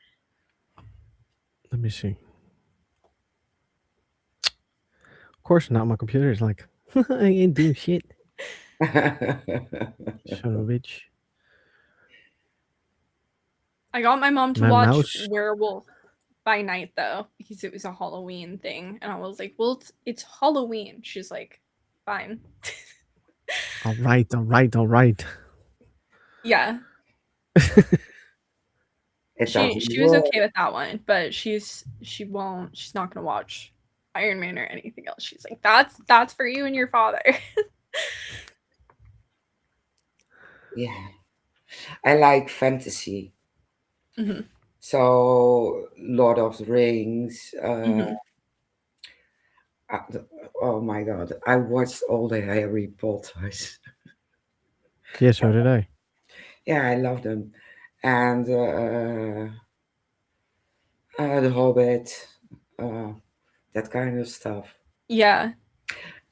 S2: Let me see. Of course not. My computer is like, I ain't doing shit. Son of a bitch.
S4: I got my mom to
S2: My
S4: watch
S2: mouse.
S4: Werewolf by Night though because it was a Halloween thing, and I was like, "Well, it's Halloween." She's like, "Fine."
S2: All right, all right, all right.
S4: Yeah,
S3: It doesn't
S4: she was
S3: work.
S4: okay with that one, but she's not gonna watch Iron Man or anything else. She's like, "That's for you and your father."
S3: Yeah. I like fantasy.
S4: Mhm,
S3: So, Lord of the Rings.
S4: mhm.
S3: Uh, oh my God. I watched all the Harry Potters.
S2: Yeah, so did I.
S3: Yeah, I love them. And The Hobbit, uh, that kind of stuff.
S4: Yeah,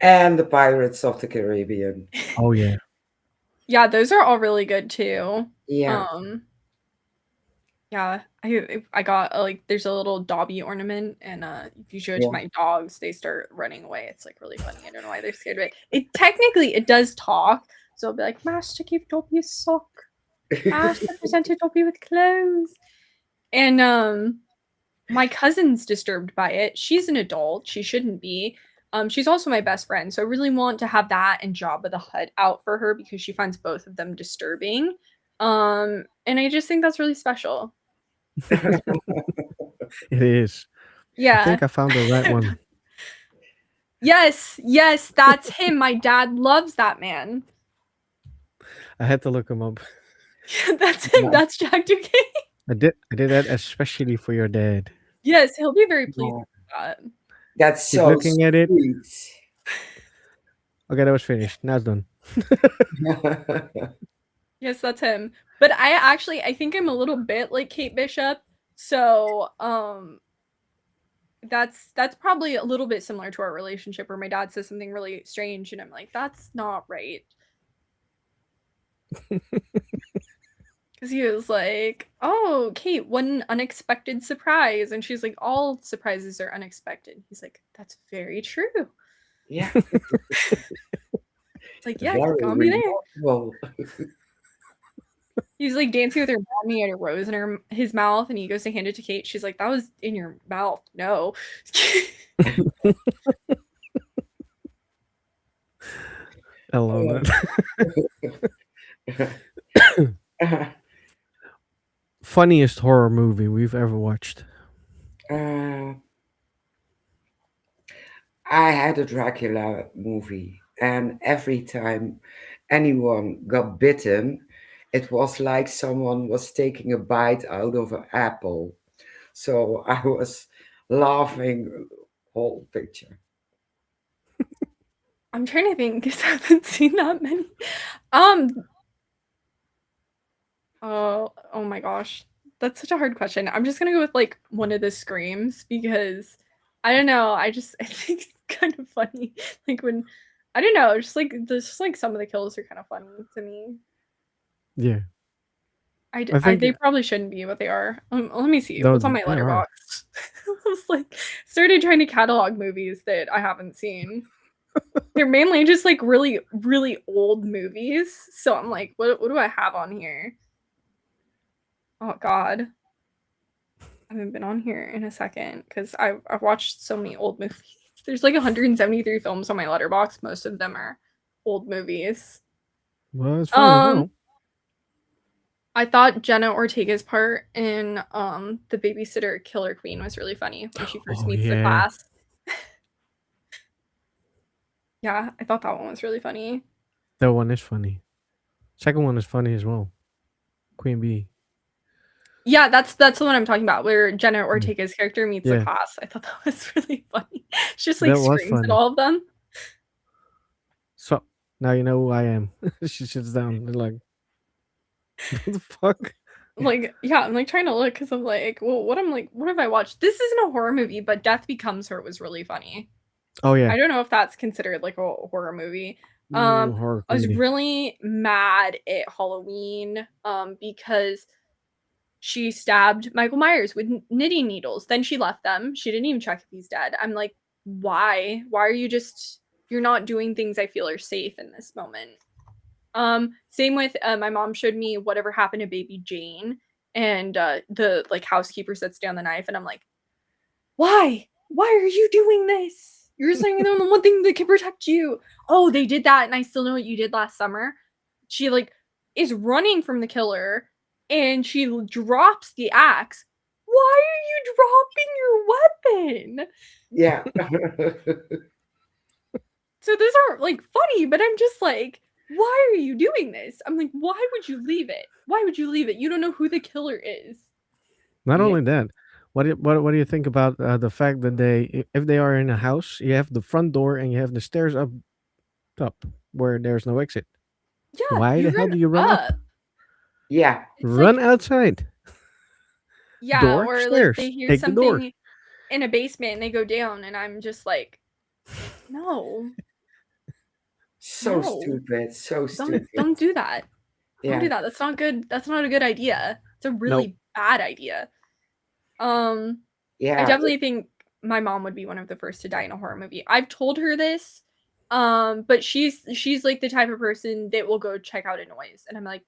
S3: And the Pirates of the Caribbean.
S2: Oh yeah.
S4: yeah, those are all really good too.
S3: Yeah,
S4: Yeah, I got like there's a little Dobby ornament, and if you show it to
S3: yeah.
S4: my dogs, they start running away. It's like really funny. I don't know why they're scared of it. It technically it does talk, so I'll be like, Master, give Dobby a sock. Master, presented Dobby with clothes. And my cousin's disturbed by it. She's an adult. She shouldn't be. She's also my best friend, so I really want to have that and Jabba the Hutt out for her because she finds both of them disturbing. And I just think that's really special.
S2: It is. I
S4: Yeah.
S2: think I found the right one.
S4: Yes, yes, that's him. My dad loves that man.
S2: I had to look him up.
S4: Yeah, that's him. That's Jack Duquesne.
S2: I did that especially for your dad.
S4: Yes, he'll be very pleased
S3: Oh,
S4: with that.
S3: that's
S2: Keep
S3: so
S2: looking at it.
S3: sweet.
S2: Okay, that was finished. Now it's done.
S4: Yes, that's him. But I think I'm a little bit like Kate Bishop. So, that's probably a little bit similar to our relationship where my dad says something really strange and I'm like, that's not right. Because he was like, "Oh, Kate, what an unexpected surprise." And she's like, "All surprises are unexpected." He's like, "That's very true."
S3: Yeah,
S4: It's like, "Yeah, you
S3: very
S4: got me there."
S3: remarkable.
S4: He's like dancing with her mom. He had a rose in his mouth, and he goes to hand it to Kate. She's like, "That was in your mouth." No.
S2: I love that. Funniest horror movie we've ever watched.
S3: I had a Dracula movie, and every time anyone got bitten, it was like someone was taking a bite out of an apple. So I was laughing whole picture.
S4: I'm trying to think because I haven't seen that many. Um. Oh my gosh, that's such a hard question. I'm just gonna go with like one of the screams because I don't know. I think it's kind of funny. Like when I don't know, just like some of the kills are kind of funny to me.
S2: Yeah.
S4: I
S2: I think
S4: they probably shouldn't be, but they are. Let me see.
S2: no,
S4: What's on my
S2: they are.
S4: letterbox? I was like started trying to catalog movies that I haven't seen. They're mainly just like really, really old movies. So I'm like, what do I have on here? Oh God. I haven't been on here in a second because I've watched so many old movies. There's like 173 films on my letterbox. Most of them are old movies.
S2: Well, it's funny to
S4: Um,
S2: know.
S4: I thought Jenna Ortega's part in The Babysitter Killer Queen was really funny when she first
S2: Oh
S4: meets the
S2: yeah,
S4: class. Yeah, I thought that one was really funny.
S2: that one is funny. Second one is funny as well. Queen Bee.
S4: Yeah, that's the one I'm talking about, where Jenna Ortega's character meets the
S2: Yeah,
S4: class. I thought that was really funny. She just like
S2: that was
S4: screams at
S2: funny.
S4: all of them.
S2: So now you know who I am. She sits down. They're like, what the fuck?
S4: Like, yeah, I'm like trying to look because I'm like, well, what have I watched? This isn't a horror movie, but Death Becomes Her was really funny.
S2: Oh yeah,
S4: I don't know if that's considered like a horror movie.
S2: horror
S4: I was
S2: comedy.
S4: really mad at Halloween because she stabbed Michael Myers with knitting needles. Then she left them. She didn't even check if he's dead. I'm like, why? Why are you just you're not doing things I feel are safe in this moment? Same with my mom showed me Whatever Happened to Baby Jane, and the like housekeeper sets down the knife, and I'm like, why? Why are you doing this? You're saying the one thing that can protect you. Oh, they did that, and I still know what you did last summer. She like is running from the killer, and she drops the axe. Why are you dropping your weapon?
S3: Yeah.
S4: So those aren't like funny, but I'm just like, why are you doing this? I'm like, why would you leave it? Why would you leave it? You don't know who the killer is.
S2: Not
S3: Yeah.
S2: only that, what do you think about the fact that if they are in a house, you have the front door and you have the stairs up top where there's no exit.
S4: Yeah,
S2: Why
S4: you
S2: the hell
S4: run
S2: do you run up?
S4: up.
S3: Yeah.
S4: It's
S2: Run
S4: like,
S2: outside.
S4: yeah,
S2: Door,
S4: or like they
S2: stairs.
S4: hear
S2: Take the door.
S4: something in a basement and they go down, and I'm just like, no,
S3: So
S4: no,
S3: stupid. So stupid.
S4: don't do that. Don't do
S3: Yeah.
S4: that. That's not good. That's not a good idea. It's a
S2: Nope.
S4: really bad idea. I
S3: Yeah.
S4: definitely think my mom would be one of the first to die in a horror movie. I've told her this, but she's like the type of person that will go check out a noise, and I'm like,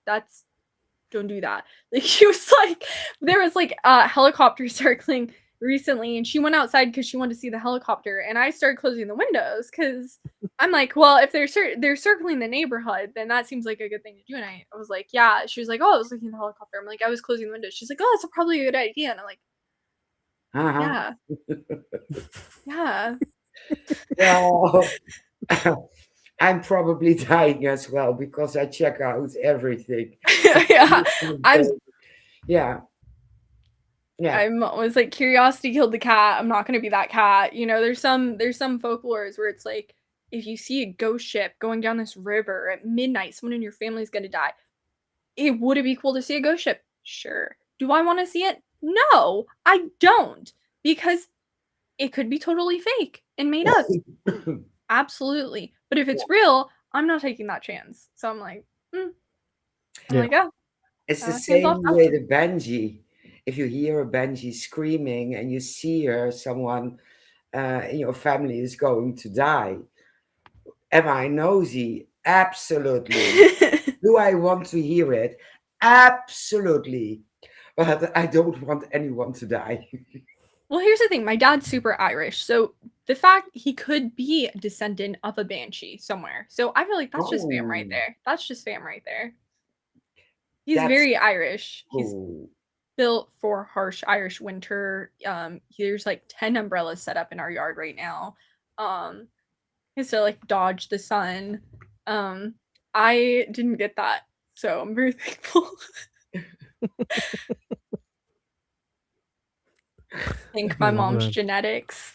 S4: don't do that. Like she was like, there was like a helicopter circling recently, and she went outside because she wanted to see the helicopter, and I started closing the windows because I'm like, well, if they're circling the neighborhood, then that seems like a good thing to do. And I was like, yeah. She was like, oh, I was looking at the helicopter. I'm like, I was closing the windows. She's like, oh, that's probably a good idea. And I'm like,
S3: Uh-huh.
S4: yeah.
S3: Well, I'm probably dying as well because I check out everything.
S4: Yeah.
S3: Yeah. Yeah.
S4: I'm always like, curiosity killed the cat. I'm not gonna be that cat. You know, there's some folklores where it's like, if you see a ghost ship going down this river at midnight, someone in your family's gonna die. Would it be cool to see a ghost ship? Sure. Do I want to see it? No, I don't. Because it could be totally fake and made up. Absolutely. But if it's real, I'm not taking that chance. So I'm like, I'm
S2: Yeah.
S4: like, oh,
S3: It's the
S4: hands off
S3: same
S4: that
S3: with
S4: one.
S3: a banshee. If you hear a banshee screaming and you see her, someone in your family is going to die. Am I nosy? Absolutely. Do I want to hear it? Absolutely. But I don't want anyone to die.
S4: Well, here's the thing. My dad's super Irish. So the fact he could be a descendant of a banshee somewhere. So I feel like that's just fam right
S3: Oh,
S4: there. That's just fam right there. He's
S3: that's
S4: very Irish. He's
S3: cool.
S4: built for harsh Irish winter. There's like 10 umbrellas set up in our yard right now. Is to like dodge the sun. I didn't get that, so I'm very thankful. Thank my
S2: I love
S4: mom's
S2: that.
S4: genetics.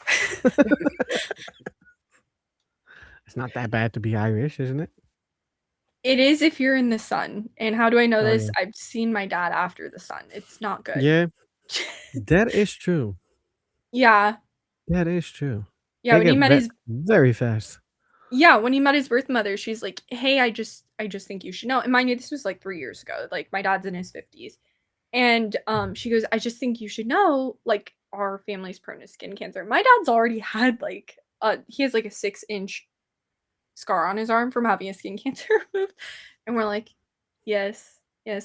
S2: It's not that bad to be Irish, isn't it?
S4: It is if you're in the sun. And how do I know
S2: Oh,
S4: this?
S2: yeah.
S4: I've seen my dad after the sun. It's not good.
S2: Yeah, that is true.
S4: Yeah.
S2: That is true.
S4: Yeah,
S2: They
S4: when he
S2: get
S4: met his
S2: very fast.
S4: when he met his birth mother, she's like, "Hey, I just think you should know." And mind you, this was like 3 years ago. Like my dad's in his 50s. And she goes, "I just think you should know, like, our family's prone to skin cancer." My dad's already had like he has like a 6-inch scar on his arm from having a skin cancer removed. And we're like, yes,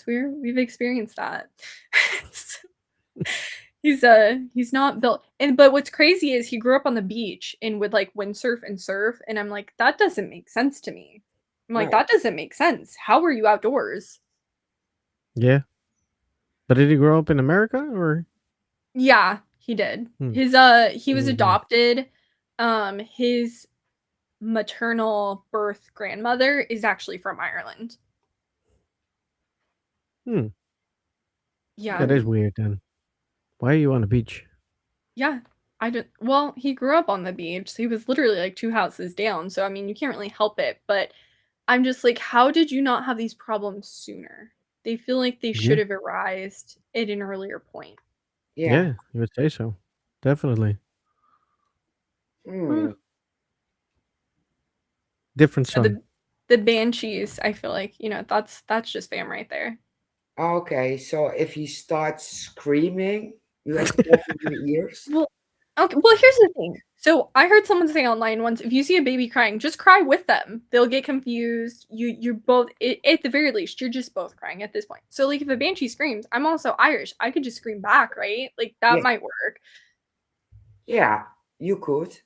S4: we've experienced that. So, he's not built. And but what's crazy is he grew up on the beach and would like windsurf and surf. And I'm like, that doesn't make sense to me. I'm like,
S3: No.
S4: that doesn't make sense. How were you outdoors?
S2: Yeah, But did he grow up in America or?
S4: Yeah, he did.
S2: Hmm.
S4: He was
S2: Mhm.
S4: adopted. His maternal birth grandmother is actually from Ireland.
S2: Hmm.
S4: Yeah.
S2: That is weird then. Why are you on the beach?
S4: Yeah. I don't well, he grew up on the beach. So he was literally like 2 houses down. So I mean, you can't really help it, but I'm just like, how did you not have these problems sooner? They feel like they
S2: Yeah.
S4: should have arised at an earlier point.
S3: Yeah.
S2: Yeah, you would say so. Definitely.
S3: Hmm.
S2: Huh. Different
S4: But
S2: son.
S4: the banshees, I feel like, that's just fam right there.
S3: Okay, so if he starts screaming, you have to open your ears.
S4: Well, okay, well, here's the thing. So I heard someone say online once, if you see a baby crying, just cry with them. They'll get confused. You're both at the very least, you're just both crying at this point. So like if a banshee screams, I'm also Irish. I could just scream back, right? Like that
S3: Yeah,
S4: might work.
S3: yeah, you could.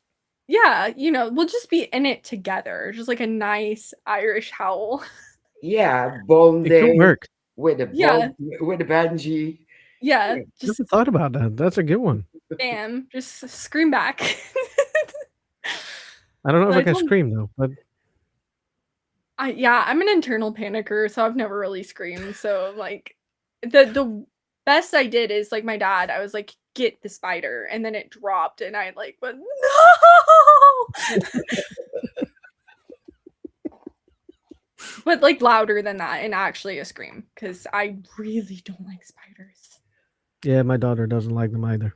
S4: Yeah, we'll just be in it together. Just like a nice Irish howl.
S3: Yeah,
S2: It could
S3: bonding
S2: work.
S4: Yeah,
S3: with a Benji.
S4: yeah.
S3: Yeah.
S2: Never
S4: Just
S2: thought about that. That's a good one.
S4: bam, just scream back.
S2: I don't know if
S4: But
S2: I
S4: I
S2: can
S4: told
S2: scream though, but
S4: yeah, I'm an internal panicker, so I've never really screamed. So like the best I did is like my dad, I was like, get the spider, and then it dropped, and I like went, no. But like louder than that, and actually a scream, because I really don't like spiders.
S2: yeah, my daughter doesn't like them either.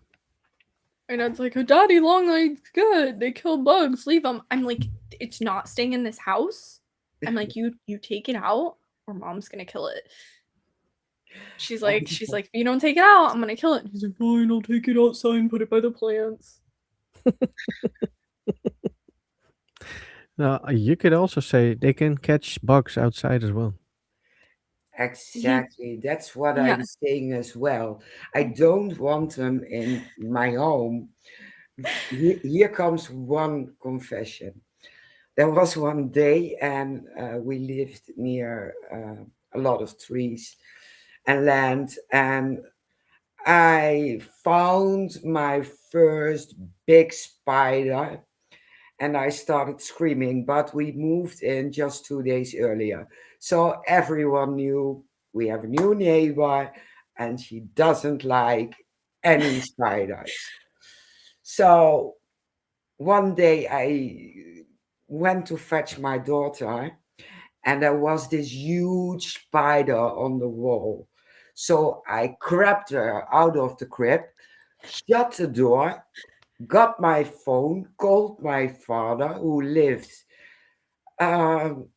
S4: And it's like, Daddy long legs good. They kill bugs. Leave them. I'm like, it's not staying in this house. I'm like, you take it out, or Mom's gonna kill it. She's like, if you don't take it out, I'm gonna kill it. And he's like, fine, I'll take it outside and put it by the plants.
S2: You could also say they can catch bugs outside as well.
S4: He,
S3: Exactly. That's what
S4: yeah.
S3: I'm saying as well. I don't want them in my home. Here comes one confession. There was one day, and we lived near a lot of trees and land, and I found my first big spider, and I started screaming, but we moved in just 2 days earlier. So everyone knew we have a new neighbor, and she doesn't like any spiders. So one day I went to fetch my daughter, and there was this huge spider on the wall. So I grabbed her out of the crib, shut the door, got my phone, called my father, who lived um,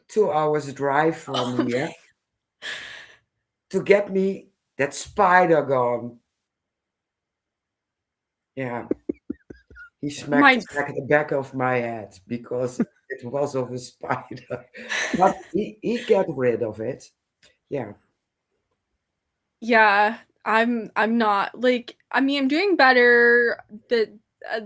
S3: 2 hours drive from
S4: Oh
S3: here, to get me that spider gone. Yeah, he smacked
S4: my
S3: the back of my head because it was of a spider. But he got rid of it. Yeah.
S4: Yeah, I'm not like I mean I'm doing better. The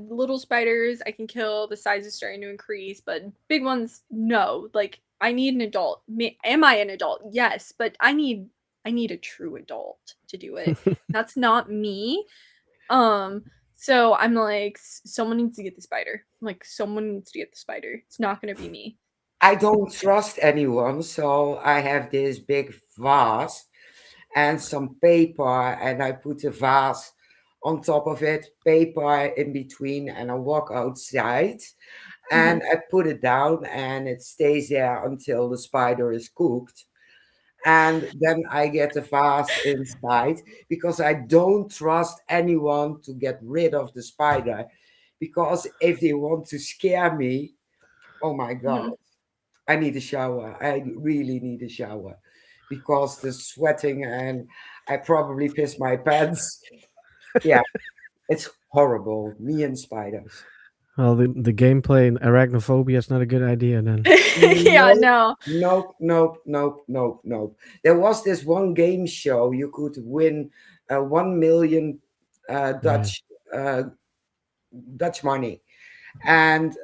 S4: little spiders I can kill. The size is starting to increase, but big ones no. Like I need an adult. Am I an adult? Yes, but I need a true adult to do it. That's not me. So I'm like someone needs to get the spider. Like someone needs to get the spider. It's not gonna be me.
S3: I don't trust anyone, so I have this big vase and some paper, and I put the vase on top of it, paper in between, and I walk outside
S4: Mhm.
S3: and I put it down, and it stays there until the spider is cooked. And then I get the vase inside because I don't trust anyone to get rid of the spider. Because if they want to scare me, oh my God,
S4: Mhm.
S3: I need a shower. I really need a shower because the sweating, and I probably piss my pants. Yeah, it's horrible. Me and spiders.
S2: Well, the gameplay in arachnophobia is not a good idea then.
S4: Yeah,
S3: Nope,
S4: no.
S3: nope, nope, nope, nope, nope. There was this one game show you could win 1 million
S2: Yeah.
S3: uh, Dutch money, and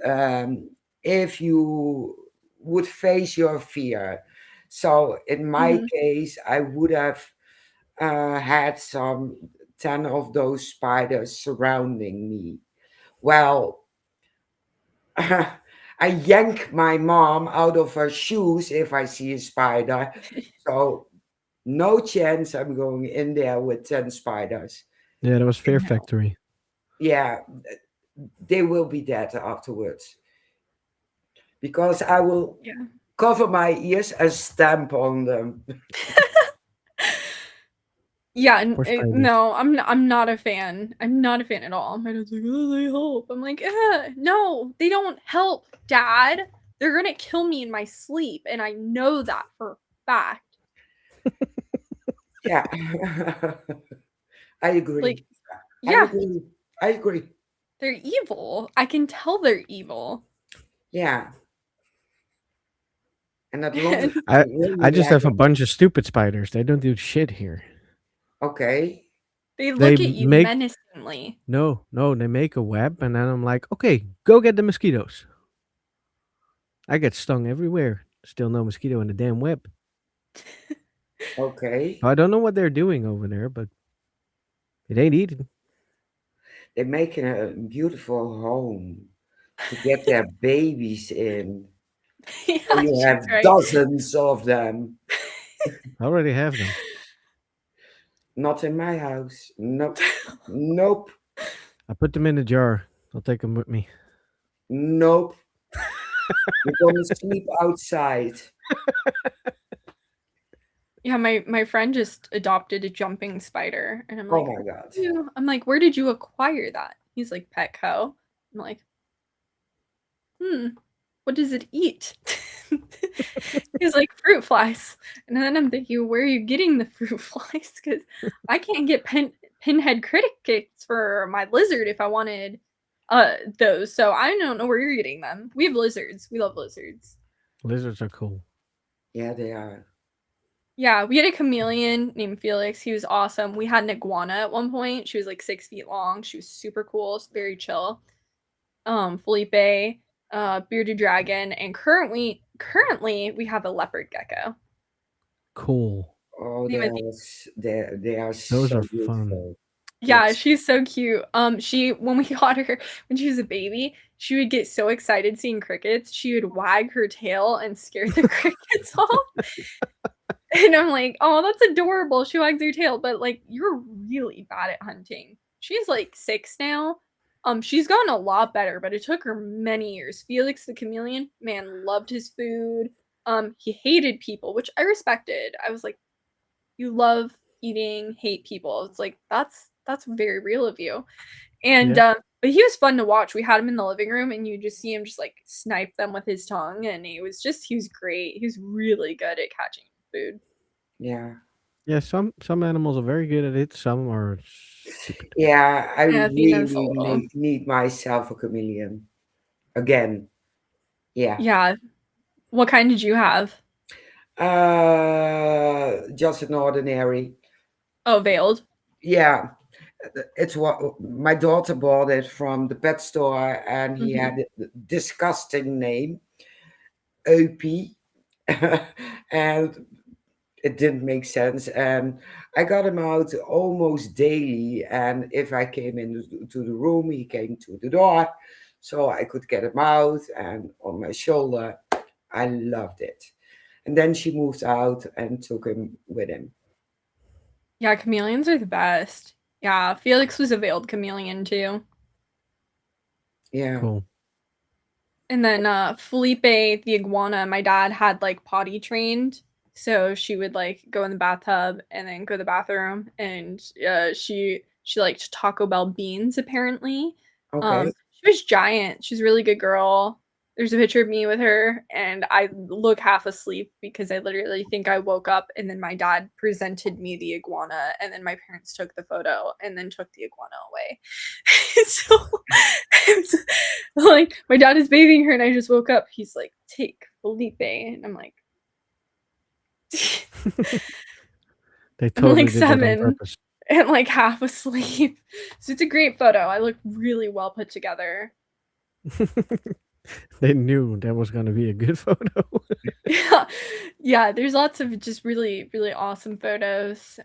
S3: if you would face your fear. So in my
S4: Mhm.
S3: case, I would have had some 10 of those spiders surrounding me. Well, I yank my mom out of her shoes if I see a spider. So, no chance I'm going in there with 10 spiders.
S2: Yeah, that was Fear
S4: No.
S2: Factory.
S3: Yeah, they will be dead afterwards. Because I will
S4: Yeah.
S3: cover my ears and stamp on them.
S4: Yeah,
S2: Poor spiders.
S4: no, I'm not a fan. I'm not a fan at all. My dad's like, oh, they help. I'm like, no, they don't help, Dad. They're gonna kill me in my sleep, and I know that for a fact.
S3: Yeah. I agree.
S4: Like,
S3: I
S4: yeah,
S3: agree. I agree.
S4: they're evil. I can tell they're evil.
S3: Yeah. And as long as
S2: I
S3: you really
S2: I just
S3: like
S2: have a bunch of stupid spiders. They don't do shit here.
S3: okay.
S4: They
S2: They
S4: look at you
S2: make
S4: menacingly.
S2: no, they make a web, and then I'm like, okay, go get the mosquitoes. I get stung everywhere. Still no mosquito in the damn web.
S3: Okay.
S2: I don't know what they're doing over there, but it ain't eating.
S3: They're making a beautiful home to get their babies in.
S4: Yeah,
S3: So you
S4: she's
S3: have
S4: right.
S3: dozens of them.
S2: I already have them.
S3: Not in my house. Nope. Nope.
S2: I put them in a jar. I'll take them with me.
S3: Nope. You're gonna sleep outside.
S4: Yeah, my friend just adopted a jumping spider, and I'm
S3: Oh
S4: like,
S3: my god.
S4: I'm like, where did you acquire that? He's like, Petco. I'm like, what does it eat? He's like, fruit flies. And then I'm thinking, where are you getting the fruit flies? Because I can't get pinhead crickets for my lizard if I wanted those. So I don't know where you're getting them. We have lizards. We love lizards.
S2: Lizards are cool.
S3: Yeah, they are.
S4: Yeah, we had a chameleon named Felix. He was awesome. We had an iguana at one point. She was like 6 feet long. She was super cool, very chill. Felipe, bearded dragon, and currently we have a leopard gecko.
S2: Cool.
S3: Oh,
S4: Name of the-
S3: they are
S2: Those
S3: so
S2: are fun.
S3: beautiful.
S4: Yeah,
S3: Yes.
S4: she's so cute. She when we got her when she was a baby, she would get so excited seeing crickets. She would wag her tail and scare the crickets off. And I'm like, oh, that's adorable. She wags her tail, but like, you're really bad at hunting. She's like 6 now. She's gotten a lot better, but it took her many years. Felix the chameleon, man, loved his food. He hated people, which I respected. I was like, you love eating, hate people. It's like that's very real of you. And
S2: Yeah.
S4: but he was fun to watch. We had him in the living room, and you just see him just like snipe them with his tongue, and he was great. He was really good at catching food.
S3: Yeah.
S2: Yeah, some animals are very good at it. Some are stupid.
S3: Yeah, I
S4: Yeah, Athena's a
S3: really
S4: little.
S3: need myself a chameleon. Again. Yeah.
S4: Yeah. What kind did you have?
S3: Just an ordinary.
S4: Oh, veiled.
S3: Yeah. It's what my daughter bought it from the pet store, and he
S4: Mhm.
S3: had a disgusting name, Opie. And it didn't make sense. And I got him out almost daily. And if I came into the room, he came to the door. So I could get him out and on my shoulder. I loved it. And then she moved out and took him with him.
S4: Yeah, chameleons are the best. Yeah, Felix was a veiled chameleon too.
S3: Yeah.
S2: Cool.
S4: And then Felipe, the iguana, my dad had like potty trained. So she would like go in the bathtub and then go to the bathroom, and she liked Taco Bell beans apparently.
S3: Okay.
S4: She was giant. She's a really good girl. There's a picture of me with her, and I look half asleep because I literally think I woke up, and then my dad presented me the iguana, and then my parents took the photo and then took the iguana away. So it's like my dad is bathing her, and I just woke up. He's like, "Take Felipe," and I'm like,
S2: They
S4: I'm
S2: totally
S4: like
S2: did that on
S4: 7
S2: purpose.
S4: and like half asleep. So it's a great photo. I look really well put together.
S2: They knew that was going to be a good photo.
S4: Yeah, yeah. There's lots of just really, really awesome photos.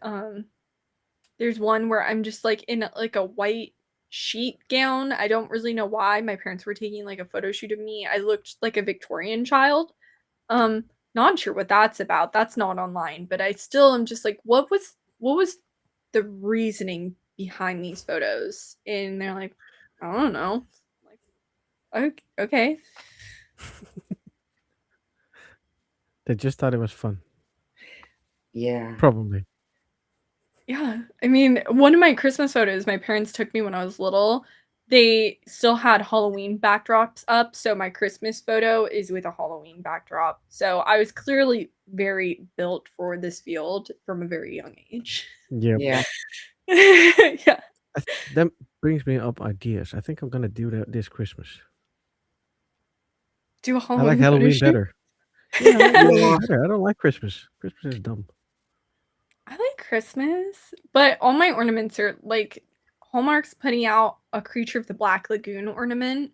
S4: There's one where I'm just like in like a white sheet gown. I don't really know why. My parents were taking like a photo shoot of me. I looked like a Victorian child. Not sure what that's about. That's not online, but I still am just like, what was the reasoning behind these photos? And they're like, I don't know. Like, okay.
S2: They just thought it was fun.
S3: Yeah.
S2: Probably.
S4: Yeah. I mean, one of my Christmas photos my parents took me when I was little, they still had Halloween backdrops up, so my Christmas photo is with a Halloween backdrop. So I was clearly very built for this field from a very young age.
S2: Yeah.
S3: Yeah.
S4: Yeah.
S2: That brings me up ideas. I think I'm gonna do that this Christmas.
S4: Do a
S2: I
S4: Halloween
S2: like
S4: photo
S2: Halloween
S4: shoot.
S2: better. Yeah, I like Halloween
S3: Yeah.
S2: better. I don't like Christmas. Christmas is dumb.
S4: I like Christmas, but all my ornaments are like Hallmark's putting out a Creature of the Black Lagoon ornament.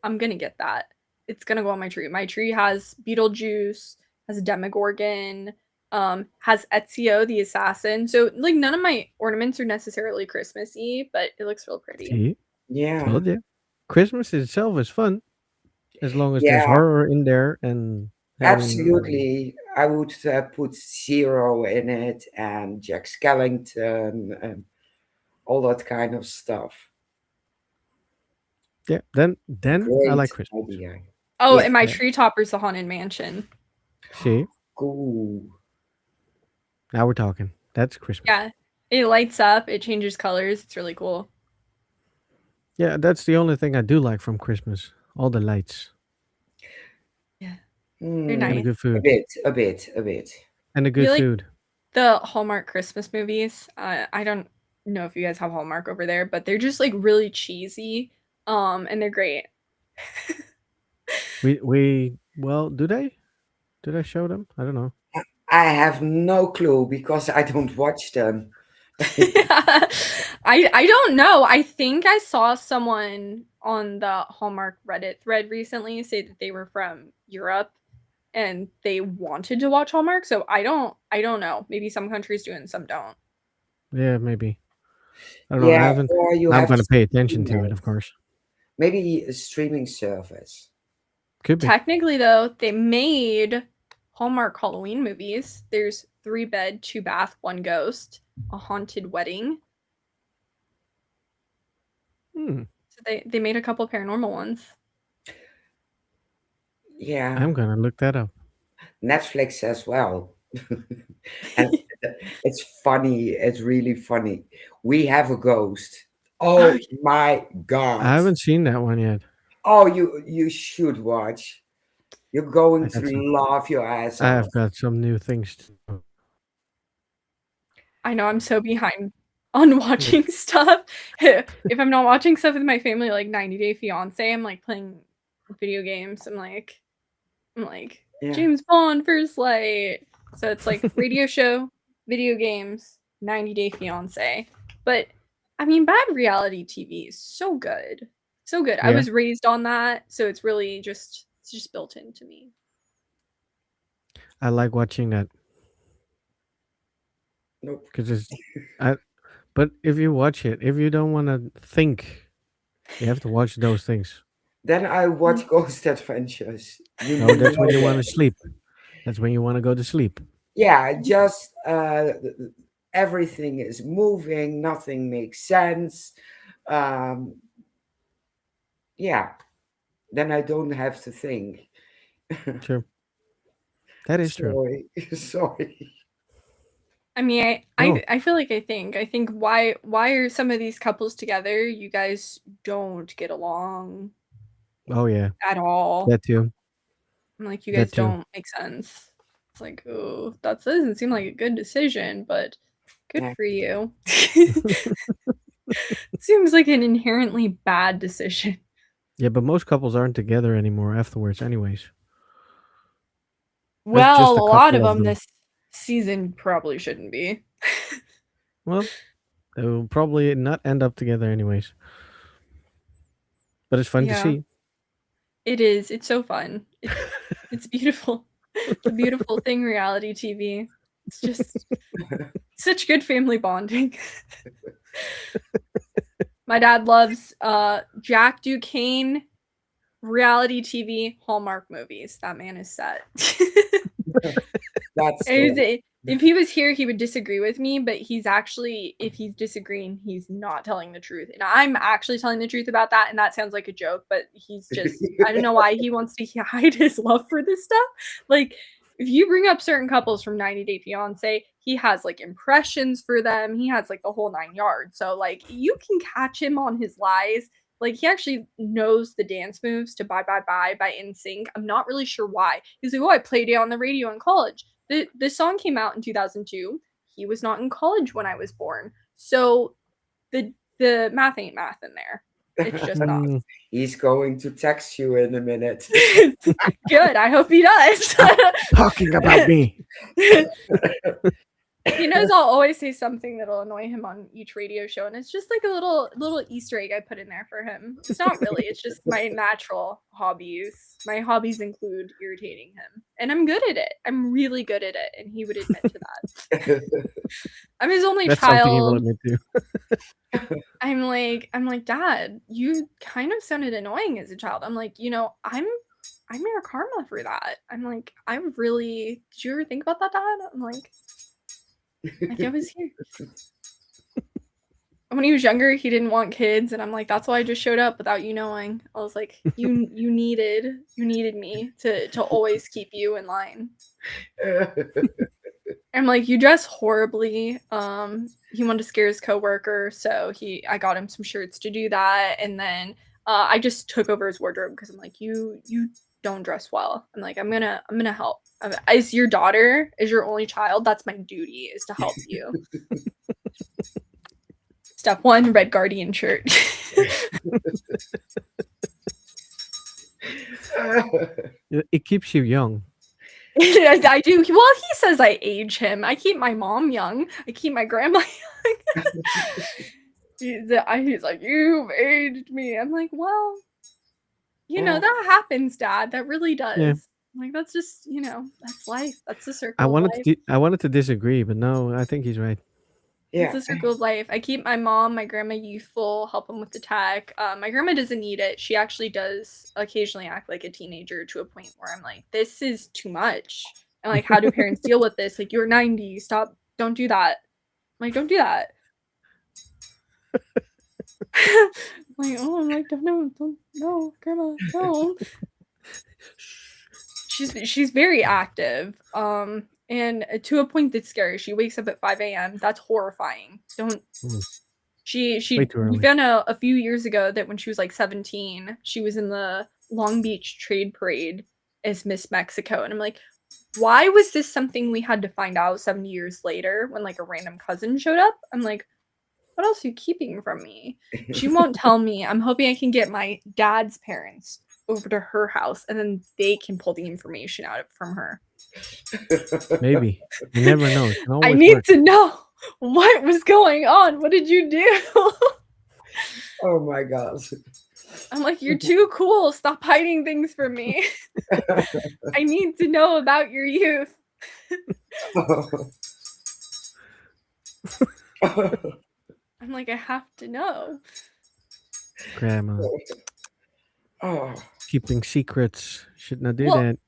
S4: I'm gonna get that. It's gonna go on my tree. My tree has Beetlejuice, has a Demogorgon, has Ezio the assassin. So like none of my ornaments are necessarily Christmassy, but it looks real pretty.
S2: See,
S3: Yeah.
S2: told you. Christmas itself is fun as long as there's
S3: Yeah.
S2: horror in there and having.
S3: Absolutely. I would put Zero in it and Jack Skellington and all that kind of stuff.
S2: Yeah, then I like
S3: Great
S2: Christmas.
S3: idea.
S4: Oh,
S3: Yeah.
S4: and my
S2: Yeah.
S4: tree topper's the Haunted Mansion.
S2: See,
S3: Cool.
S2: now we're talking. That's Christmas.
S4: Yeah. It lights up, it changes colors. It's really cool.
S2: Yeah, that's the only thing I do like from Christmas. All the lights
S4: Yeah.
S3: Hmm.
S4: They're
S2: and the
S4: nice.
S2: good
S3: A
S2: food.
S3: bit, a bit, a bit.
S2: And the good
S4: like
S2: food.
S4: the Hallmark Christmas movies. I don't know if you guys have Hallmark over there, but they're just like really cheesy. And they're great.
S2: We well, do they? Did I show them? I don't know.
S3: I have no clue because I don't watch them.
S4: I don't know. I think I saw someone on the Hallmark Reddit thread recently say that they were from Europe and they wanted to watch Hallmark. So I don't know. Maybe some countries do and some don't.
S2: Yeah, maybe. I don't know. I
S3: Yeah,
S2: haven't.
S3: or you
S2: I'm
S3: have
S2: gonna pay attention to it,
S3: streamers.
S2: of course.
S3: Maybe a streaming service.
S2: Could be.
S4: Technically, though, they made Hallmark Halloween movies. There's 3 bed, 2 bath, 1 ghost, a haunted wedding.
S2: Hmm.
S4: So they made a couple paranormal ones.
S3: Yeah,
S2: I'm gonna look that up.
S3: Netflix as well. And it's funny. It's really funny. We have a ghost. Oh my God.
S2: I haven't seen that one yet.
S3: Oh, you should watch. You're going
S2: I got
S3: to
S2: some.
S3: laugh your ass
S2: I
S3: off.
S2: have got some new things to do.
S4: I know I'm so behind on watching stuff. If I'm not watching stuff with my family, like 90 Day Fiance, I'm like playing video games. I'm like
S3: Yeah.
S4: James Bond, First Light. So it's like radio show, video games, 90 Day Fiance. But I mean, bad reality TV is so good. So good. I
S2: Yeah.
S4: was raised on that, so it's really just built into me.
S2: I like watching that
S3: Nope.
S2: because it's. But if you watch it, if you don't want to think, you have to watch those things.
S3: Then I watch Ghost Adventures. You
S2: No, that's when
S3: know
S2: you want
S3: that.
S2: to sleep. That's when you want to go to sleep.
S3: Yeah, just everything is moving, nothing makes sense. Um, yeah, then I don't have to think.
S2: True. That is true.
S3: Sorry, sorry.
S4: I mean,
S2: No.
S4: I feel like I think why are some of these couples together? You guys don't get along
S2: Oh yeah,
S4: at all.
S2: that too.
S4: I'm like, you
S2: That
S4: guys
S2: too.
S4: don't make sense. It's like, oh, that doesn't seem like a good decision, but good
S3: Yeah.
S4: for you. Seems like an inherently bad decision.
S2: Yeah, but most couples aren't together anymore afterwards, anyways.
S4: Well,
S2: just
S4: a
S2: a
S4: lot of
S2: couple of
S4: them
S2: them.
S4: this season probably shouldn't be.
S2: Well, they will probably not end up together, anyways. But it's fun to
S4: Yeah.
S2: see.
S4: It is. It's so fun. It's beautiful. It's a beautiful thing, reality TV. It's just Such good family bonding. My dad loves Jack Duquesne, reality TV, Hallmark movies. That man is set.
S3: That's
S4: And
S3: good.
S4: if he was here, he would disagree with me, but he's actually, if he's disagreeing, he's not telling the truth. And I'm actually telling the truth about that, and that sounds like a joke, but he's just, I don't know why he wants to hide his love for this stuff. Like, if you bring up certain couples from 90 Day Fiance, he has like impressions for them. He has like the whole 9 yards. So, like, you can catch him on his lies. Like, he actually knows the dance moves to Bye Bye Bye by NSYNC. I'm not really sure why. He's like, oh, I played it on the radio in college. The song came out in 2002. He was not in college when I was born. So the math ain't math in there. It's just not.
S3: He's going to text you in a minute.
S4: Good. I hope he does.
S2: Talking about me.
S4: He knows I'll always say something that'll annoy him on each radio show, and it's just like a little Easter egg I put in there for him. It's not really. It's just my natural hobbies. My hobbies include irritating him, and I'm good at it. I'm really good at it, and he would admit to that. I'm his only
S2: That's something he
S4: child.
S2: will admit to.
S4: I'm like, Dad, you kind of sounded annoying as a child. I'm like, I'm your karma for that. I'm like, did you ever think about that, Dad? I'm like I was here. When he was younger, he didn't want kids, and I'm like, that's why I just showed up without you knowing. I was like, you needed me to always keep you in line. I'm like, you dress horribly. He wanted to scare his coworker, so I got him some shirts to do that, and then I just took over his wardrobe because I'm like, you don't dress well. I'm like, I'm gonna help. As your daughter, as your only child, that's my duty, is to help you. Step 1, red Guardian shirt.
S2: It keeps you young.
S4: I do. Well, he says I age him. I keep my mom young. I keep my grandma young. He's like, you've aged me. I'm like, well, that happens, Dad. That really does.
S2: Yeah.
S4: Like, that's just, that's life. That's the circle
S2: I
S4: of
S2: wanted
S4: life.
S2: I wanted to disagree, but no, I think he's right.
S3: Yeah.
S4: It's a circle of life. I keep my mom, my grandma youthful, help them with the tech. My grandma doesn't need it. She actually does occasionally act like a teenager to a point where I'm like, this is too much. And like, how do parents deal with this? Like, you're 90. Stop. Don't do that. I'm like, don't do that. I'm like, oh, I'm like, no, grandma, don't. She's very active. And to a point that's scary. She wakes up at 5 a.m. That's horrifying. Don't.
S2: Way too early.
S4: We found out a few years ago that when she was like 17, she was in the Long Beach Trade Parade as Miss Mexico. And I'm like, why was this something we had to find out 70 years later when like a random cousin showed up? I'm like, what else are you keeping from me? She won't tell me. I'm hoping I can get my dad's parents over to her house, and then they can pull the information out from her.
S2: Maybe. You never know.
S4: I need to know what was going on. What did you do?
S3: Oh my God.
S4: I'm like, you're too cool. Stop hiding things from me. I need to know about your youth. I'm like, I have to know.
S2: Grandma.
S3: Oh.
S2: Keeping secrets. Should not do
S4: Well,
S2: that.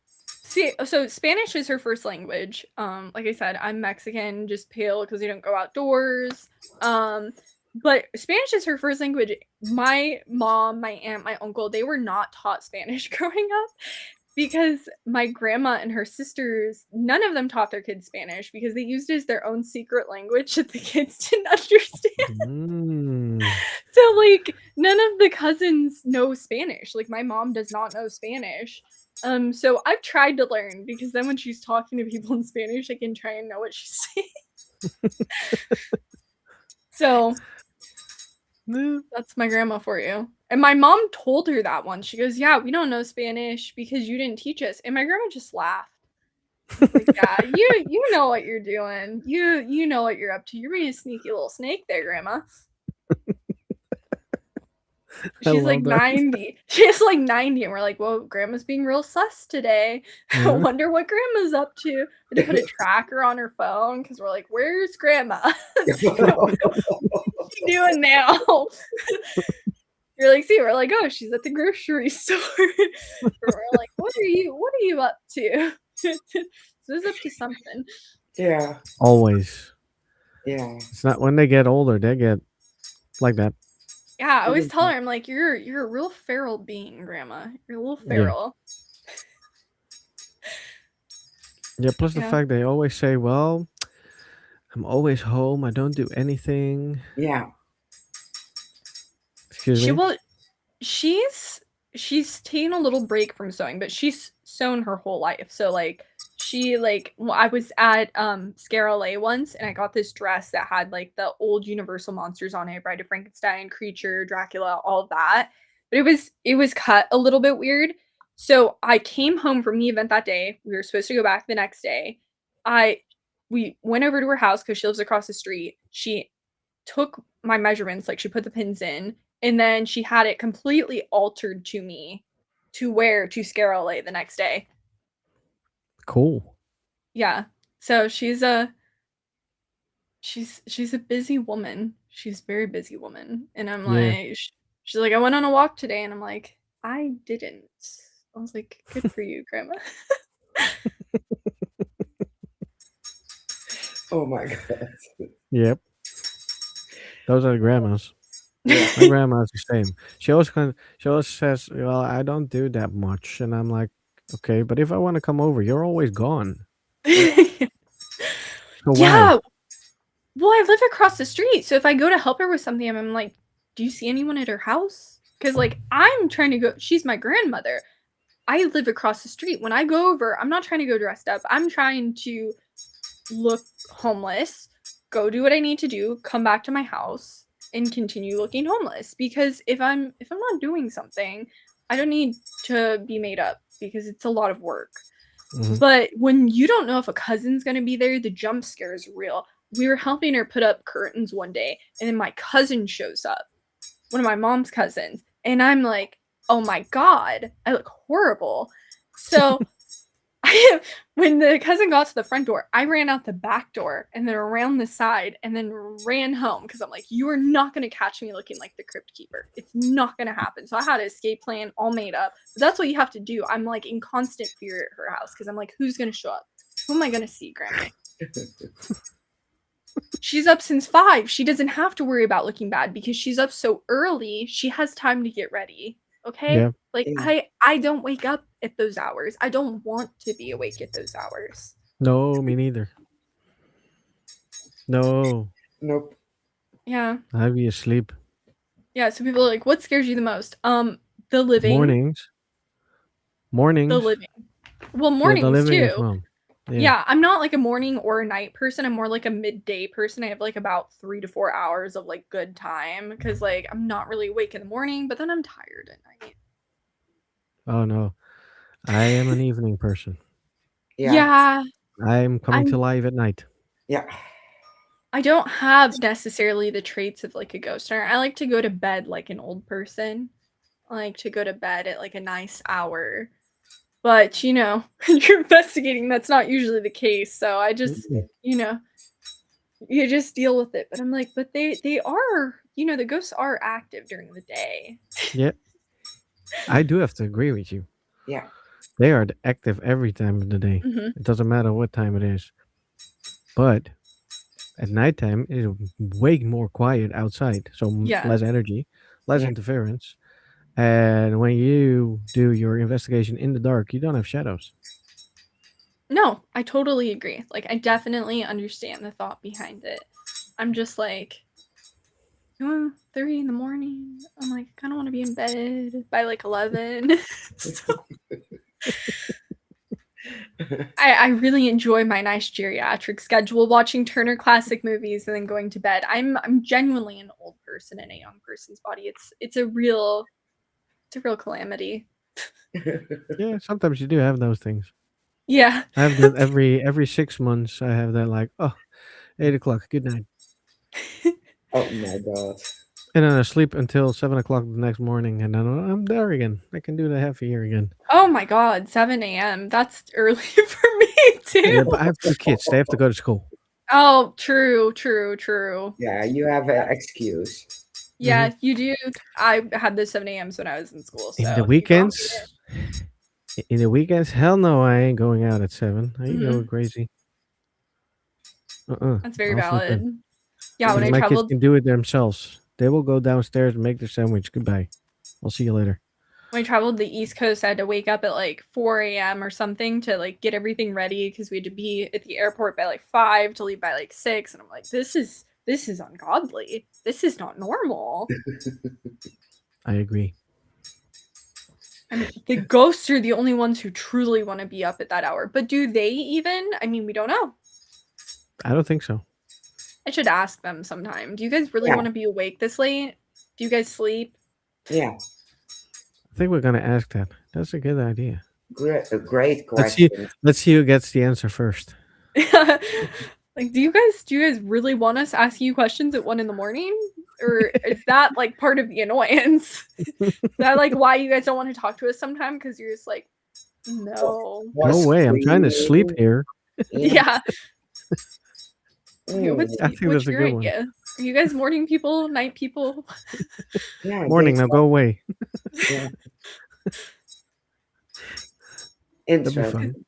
S4: See, so Spanish is her first language. Like I said, I'm Mexican, just pale because we don't go outdoors. But Spanish is her first language. My mom, my aunt, my uncle, they were not taught Spanish growing up because my grandma and her sisters, none of them taught their kids Spanish because they used it as their own secret language that the kids didn't understand. So, like, none of the cousins know Spanish. Like, my mom does not know Spanish. So I've tried to learn because then when she's talking to people in Spanish, I can try and know what she's saying. So that's my grandma for you. And my mom told her that once. She goes, yeah, we don't know Spanish because you didn't teach us. And my grandma just laughed. Like, yeah, you know what you're doing. You know what you're up to. You're being a sneaky little snake there, Grandma.
S2: I
S4: She's like
S2: love that.
S4: 90. She's like 90, and we're like, well, grandma's being real sus today. I
S2: Yeah.
S4: wonder what grandma's up to. We had to put a tracker on her phone because we're like, where's grandma? What's she doing now? You're like, see, we're like, oh, she's at the grocery store. We're like, what are you up to? Sue's up to something.
S3: Yeah,
S2: Always.
S3: yeah.
S2: It's not when they get older, they get like that.
S4: Yeah, I always tell her, I'm like, you're a real feral being, grandma. You're a little
S2: Yeah.
S4: feral.
S2: Yeah, plus the
S4: Yeah.
S2: fact they always say, well, I'm always home. I don't do anything.
S3: Yeah.
S2: Excuse
S4: She
S2: me?
S4: will she's taken a little break from sewing, but she's sewn her whole life. So like I was at Scare LA once, and I got this dress that had like the old Universal monsters on it, Bride of Frankenstein, Creature, Dracula, all of that. But it was cut a little bit weird. So I came home from the event that day. We were supposed to go back the next day. We went over to her house because she lives across the street. She took my measurements, like she put the pins in, and then she had it completely altered to me to wear to Scare LA the next day.
S2: Cool.
S4: Yeah. So she's a busy woman. She's a very busy woman. And I'm
S2: Yeah.
S4: like, she's like, I went on a walk today, and I'm like, I didn't. I was like, good for you, grandma.
S3: Oh my God.
S2: Yep. Those are the grandmas.
S3: Yeah.
S2: My grandma's the same. She always says, well, I don't do that much. And I'm like, okay, but if I want to come over, you're always gone. So
S4: Yeah.
S2: why?
S4: Well, I live across the street, so if I go to help her with something, I'm like, do you see anyone at her house? Because, like, I'm trying to go, she's my grandmother. I live across the street. When I go over, I'm not trying to go dressed up. I'm trying to look homeless, go do what I need to do, come back to my house, and continue looking homeless. Because if I'm not doing something, I don't need to be made up because it's a lot of work.
S2: Mhm.
S4: But when you don't know if a cousin's gonna be there, the jump scare is real. We were helping her put up curtains one day, and then my cousin shows up, one of my mom's cousins, and I'm like, oh my God, I look horrible. So when the cousin got to the front door, I ran out the back door and then around the side and then ran home because I'm like, you are not going to catch me looking like the Crypt Keeper. It's not going to happen. So I had an escape plan all made up. But that's what you have to do. I'm like in constant fear at her house because I'm like, who's going to show up? Who am I going to see, Grandma? She's up since 5. She doesn't have to worry about looking bad because she's up so early. She has time to get ready. Okay?
S2: Yeah.
S4: Like
S3: Yeah.
S4: I don't wake up at those hours. I don't want to be awake at those hours.
S2: No, me neither. No,
S3: Nope.
S4: Yeah.
S2: I'd be asleep.
S4: Yeah, so people are like, what scares you the most? The living.
S2: Mornings.
S4: The living. Well,
S2: Yeah, the
S4: mornings
S2: living as
S4: too.
S2: well.
S4: Yeah, I'm not like a morning or a night person. I'm more like a midday person. I have like about 3 to 4 hours of like good time because like I'm not really awake in the morning, but then I'm tired at night.
S2: Oh no, I am an evening person.
S3: Yeah.
S4: Yeah,
S2: I'm coming to
S4: I'm-
S2: life at night.
S3: Yeah.
S4: I don't have necessarily the traits of like a ghost hunter. I like to go to bed like an old person. I like to go to bed at like a nice hour. But, you know, when you're investigating, that's not usually the case. So I just,
S2: Mm-mm.
S4: you know, you just deal with it. But I'm like, but they are, you know, the ghosts are active during the day.
S2: Yeah, I do have to agree with you.
S3: Yeah.
S2: They are active every time of the day.
S4: Mhm.
S2: It doesn't matter what time it is. But at nighttime, it's way more quiet outside. So
S4: Yeah.
S2: less energy, less
S3: Yeah.
S2: interference. And when you do your investigation in the dark, you don't have shadows.
S4: No, I totally agree. Like, I definitely understand the thought behind it. I'm just like, 3 in the morning. I'm like, I kind of want to be in bed by like 11. So I really enjoy my nice geriatric schedule, watching Turner Classic Movies and then going to bed. I'm genuinely an old person in a young person's body. It's a real calamity.
S2: Yeah, sometimes you do have those things.
S4: Yeah.
S2: I have that every 6 months. I have that like, oh, 8 o'clock. Good night.
S3: Oh my God.
S2: And then I sleep until 7 o'clock the next morning, and then I'm there again. I can do the half a year again.
S4: Oh my god, 7 a.m. That's early for me
S2: Yeah,
S4: too.
S2: but I have 2 kids. They have to go to school.
S4: Oh, true, true, true.
S3: Yeah, you have an excuse.
S4: Yeah, you do. I had the 7 a.m.s when I was in school,
S2: In
S4: so
S2: the
S4: you got me there.
S2: weekends, hell no, I ain't going out at 7. Are you going crazy?
S4: That's very
S2: I'll sleep in.
S4: valid. Yeah, when
S2: Because
S4: I
S2: my kids
S4: traveled
S2: can do it themselves. They will go downstairs and make their sandwich. Goodbye. I'll see you later.
S4: the East Coast, I had to wake up at like 4 a.m. or something to like get everything ready because we had to be at the airport by like 5 to leave by like 6. And I'm like, this is ungodly. This is not normal.
S2: I agree.
S4: I mean, the ghosts are the only ones who truly want to be up at that hour. But do they even? I mean, we don't know.
S2: I don't think so.
S4: I should ask them sometime. Do you guys really
S3: Yeah.
S4: want to be awake this late? Do you guys sleep?
S3: Yeah,
S2: I think we're gonna ask that. That's a good idea.
S3: a great
S2: Let's see.
S3: question.
S2: Let's see who gets the answer first.
S4: Like, do you guys really want us asking you questions at 1 a.m? Or is that like part of the annoyance? Is that like why you guys don't want to talk to us sometime? Because you're just like, no.
S2: No way. I'm trying to sleep here.
S4: Yeah.
S3: Mm,
S4: What's
S2: I think
S4: what's
S2: that's a
S4: your
S2: good one.
S4: idea? Are you guys morning people, night people?
S3: yeah,
S2: Morning. Now go away.
S3: Yeah.
S2: That'll be
S3: Interesting.
S2: fun.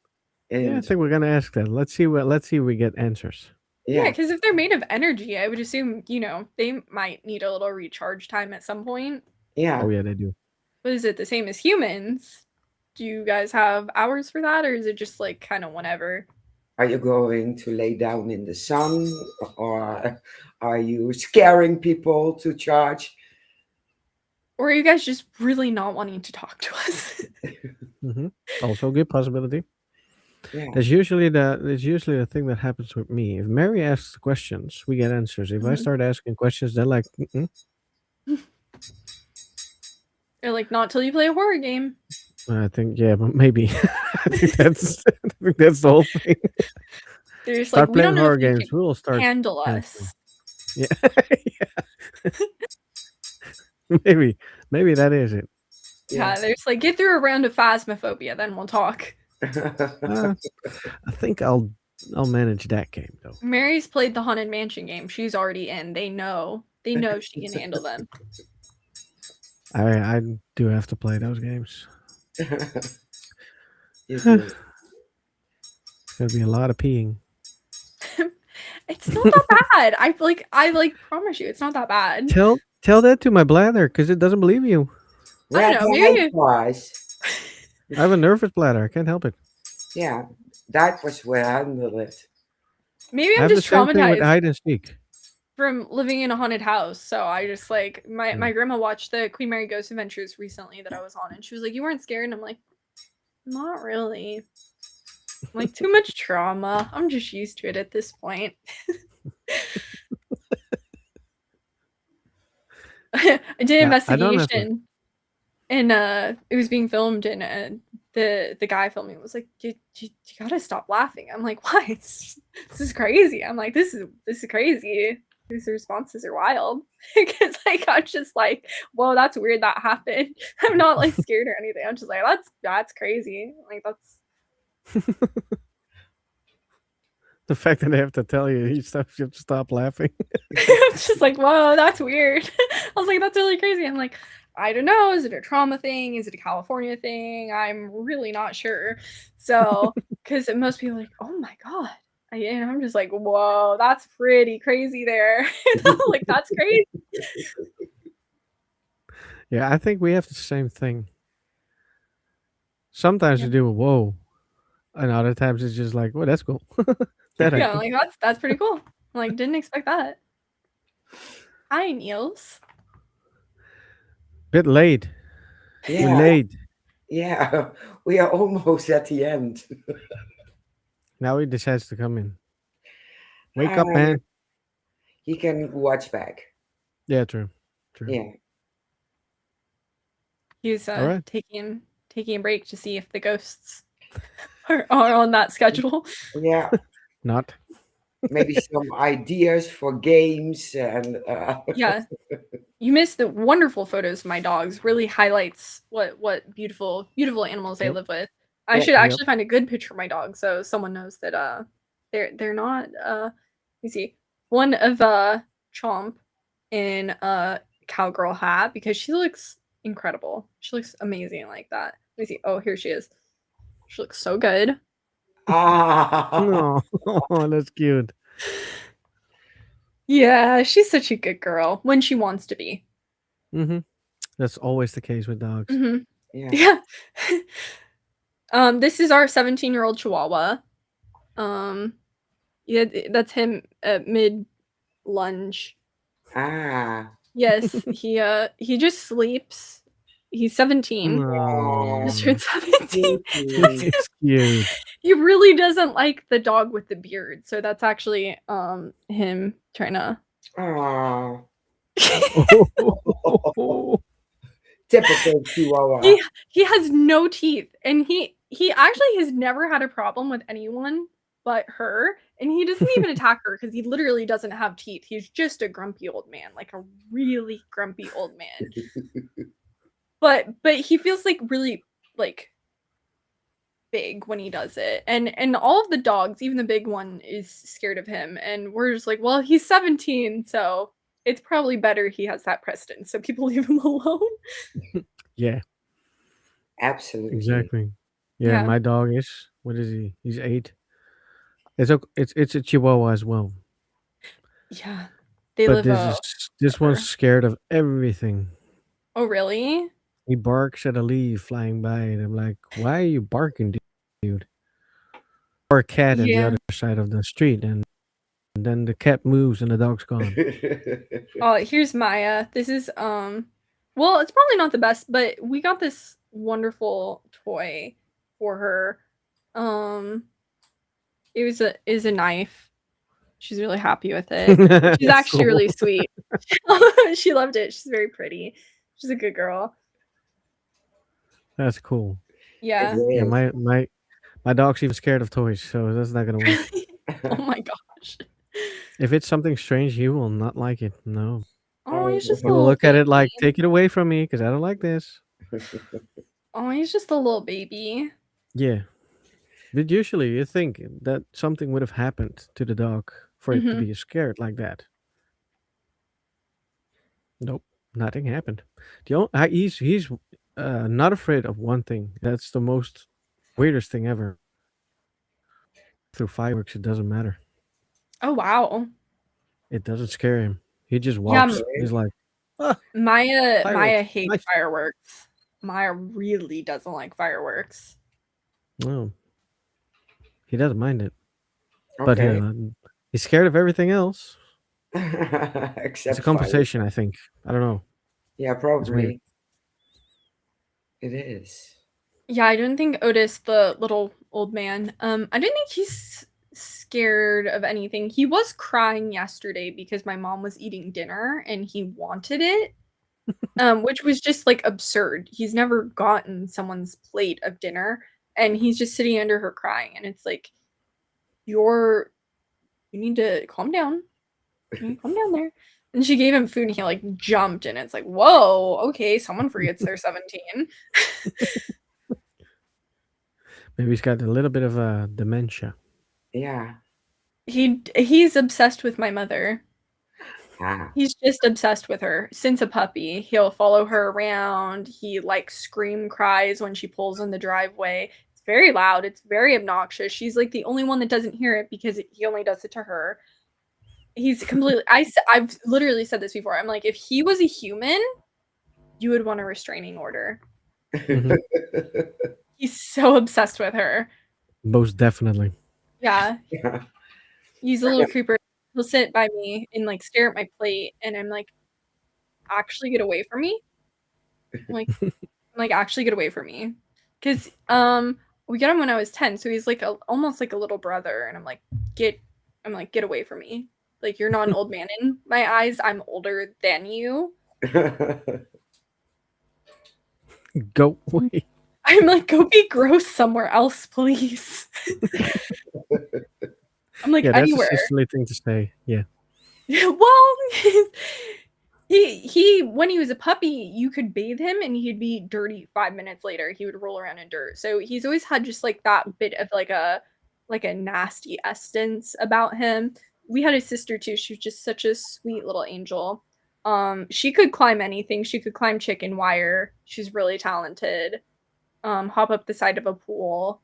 S2: Yeah, I think we're gonna ask that. Let's see if we get answers.
S4: Yeah,
S3: Yeah,
S4: because if they're made of energy, I would assume, they might need a little recharge time at some point.
S3: yeah.
S2: Oh yeah, they do.
S4: But is it the same as humans? Do you guys have hours for that, or is it just like kind of whenever?
S3: Are you going to lay down in the sun, or are you scaring people to charge?
S4: Or are you guys just really not wanting to talk to us?
S2: Also a good possibility.
S3: Yeah,
S2: There's usually the thing that happens with me. If Mary asks questions, we get answers. If I
S4: Mhm.
S2: start asking questions, they're like, mm-mm.
S4: They're like, not till you play a horror game.
S2: I think yeah, but maybe I think that's the whole thing.
S4: They're just
S2: Start
S4: like, we don't
S2: playing
S4: know
S2: horror
S4: if you
S2: games.
S4: can
S2: We'll start
S4: handle
S2: answering.
S4: us.
S2: Yeah, maybe that is it.
S4: Yeah, they're just like, get through a round of phasmophobia, then we'll talk.
S2: I think I'll manage that game though.
S4: Mary's played the Haunted Mansion game. She's already in. They know she can handle them.
S2: I do have to play those games.
S3: You do.
S2: It's gonna be a lot of peeing.
S4: It's not that bad. I promise you, it's not that bad.
S2: Tell that to my bladder because it doesn't believe you.
S4: I don't know, maybe-
S3: Twice.
S2: I have a nervous bladder. I can't help it.
S3: Yeah, that was where I handled it.
S4: Maybe
S2: I
S4: I'm
S2: have
S4: just
S2: the same thing with
S4: traumatized
S2: hide and seek.
S4: from living in a haunted house. So I just like my grandma watched the Queen Mary Ghost Adventures recently that I was on, and she was like, "You weren't scared?" And I'm like, "Not really." Like, too much trauma. I'm just used to it at this point. I did an
S2: I don't have to-
S4: investigation, and it was being filmed, and the guy filming was like, you gotta stop laughing. I'm like, why? This is crazy. I'm like, this is crazy. These responses are wild. Because like I'm just like, whoa, that's weird that happened. I'm not like scared or anything. I'm just like, that's crazy. Like that's
S2: The fact that they have to tell you you have to stop laughing.
S4: I'm just like, whoa, that's weird. I was like, that's really crazy. I'm like, I don't know. Is it a trauma thing? Is it a California thing? I'm really not sure. So, because most people are like, oh my God. And I'm just like, whoa, that's pretty crazy there. Like, that's crazy.
S2: Yeah, I think we have the same thing. Sometimes we do a whoa, and other times it's just like, well, that's cool. That
S4: Yeah,
S2: happened.
S4: like that's pretty cool. I'm like, didn't expect that. Hi, Niels.
S2: Bit late.
S3: Yeah,
S2: We're late.
S3: yeah, we are almost at the end.
S2: Now he decides to come in. Wake up, man.
S3: You can watch back.
S2: Yeah, true.
S3: Yeah,
S4: He's
S2: All right.
S4: taking a break to see if the ghosts are on that schedule.
S3: yeah.
S2: Not.
S3: maybe some ideas for games and
S4: Yeah. You missed the wonderful photos of my dogs. Really highlights what beautiful animals I
S2: Yep.
S4: live with. I
S3: yeah.
S4: should
S2: Yep.
S4: actually find a good picture of my dogs so someone knows that they're not let me see. One of Chomp in a cowgirl hat because she looks incredible. She looks amazing like that. Let me see. Oh, here she is. She looks so good.
S3: Ah,
S2: No, that's cute.
S4: Yeah, she's such a good girl when she wants to be.
S2: Mm-hmm. That's always the case with dogs.
S4: Hmm.
S3: yeah.
S4: Yeah. This is our 17-year-old Chihuahua. Um, yeah, that's him at mid lunge.
S3: Ah.
S4: Yes, he just sleeps. He's 17. Just
S3: Oh,
S2: No,
S4: turned 17.
S3: sweetie.
S2: it's cute.
S4: He really doesn't like the dog with the beard, so that's actually him trying to.
S3: Oh, typical Chihuahua.
S4: he he has no teeth, and he actually has never had a problem with anyone but her, and he doesn't even attack her because he literally doesn't have teeth. He's just a grumpy old man, like a really grumpy old man. But he feels like really like big when he does it, and all of the dogs, even the big one, is scared of him, and we're just like, well, he's 17, so it's probably better he has that precedent, so people leave him alone.
S2: Yeah,
S3: Absolutely.
S2: exactly. Yeah,
S4: Yeah,
S2: my dog is. What is he? He's 8. It's a Chihuahua as well,
S4: yeah, they
S2: but
S4: live
S2: this one's
S4: forever.
S2: scared of everything.
S4: Oh, really?
S2: He barks at a leaf flying by, and I'm like, "Why are you barking, dude?" Or a cat at the
S4: Yeah.
S2: other side of the street, and then the cat moves and the dog's gone.
S4: Oh, here's Maya. This is well, it's probably not the best, but we got this wonderful toy for her. Um it was a knife. She's really happy with it. She's
S2: That's
S4: actually
S2: cool.
S4: really sweet. She loved it. She's very pretty. She's a good girl.
S2: That's cool.
S3: It
S4: Yeah.
S2: Yeah,
S3: is.
S2: my dog's even scared of toys, so that's not gonna work.
S4: Oh my gosh.
S2: If it's something strange, he will not like it. No,
S4: Oh, he's just
S3: Oh,
S4: a
S2: he will
S4: little
S2: look at it
S4: baby.
S2: like, "Take it away from me, because I don't like this."
S4: Oh, he's just a little baby.
S2: Yeah, but usually you think that something would have happened to the dog for it to
S4: Mhm.
S2: be scared like that. Nope, nothing happened. He's not afraid of one thing. That's the most weirdest thing ever. Through fireworks, it doesn't matter.
S4: Oh, wow.
S2: It doesn't scare him. He just
S4: Yeah,
S2: walks.
S3: okay.
S2: He's like, ah,
S4: Maya
S2: fireworks.
S4: hates
S2: Nice.
S4: fireworks. Maya really doesn't like fireworks.
S2: No, he doesn't mind it, but
S3: Okay.
S2: he's scared of everything else. It's a
S3: Except fire.
S2: compensation, I think. I don't know.
S3: Yeah,
S2: It's weird.
S3: probably. It is.
S4: Yeah, I don't think Otis, the little old man, I don't think he's scared of anything. He was crying yesterday because my mom was eating dinner and he wanted it, which was just like absurd. He's never gotten someone's plate of dinner and he's just sitting under her crying, and it's like, you're you need to calm down. You need to calm down there. And she gave him food and he like jumped, and it's like, whoa, okay, someone forgets they're 17.
S2: Maybe he's got a little bit of dementia.
S3: Yeah.
S4: He's obsessed with my mother.
S3: Ah.
S4: He's just obsessed with her since a puppy. He'll follow her around. He like scream cries when she pulls in the driveway. It's very loud. It's very obnoxious. She's like the only one that doesn't hear it because he only does it to her. He's completely. I've literally said this before. I'm like, if he was a human, you would want a restraining order.
S2: Mhm.
S4: He's so obsessed with her.
S2: Most definitely.
S4: Yeah,
S3: Yeah.
S4: he's a little creeper. He'll sit by me and like stare at my plate, and I'm like, actually get away from me. I'm like, actually get away from me. Cause we got him when I was 10, so he's like almost like a little brother, and get get away from me. Like, you're not an old man in my eyes. I'm older than you.
S2: Go away.
S4: I'm like, go be gross somewhere else, please. I'm like,
S2: Yeah, that's a
S4: anywhere.
S2: sisterly thing to say. Yeah.
S4: Well, he when he was a puppy, you could bathe him and he'd be dirty 5 minutes later. He would roll around in dirt. So he's always had just like that bit of like a nasty essence about him. We had a sister too. She was just such a sweet little angel. She could climb anything. She could climb chicken wire. She's really talented. Hop up the side of a pool.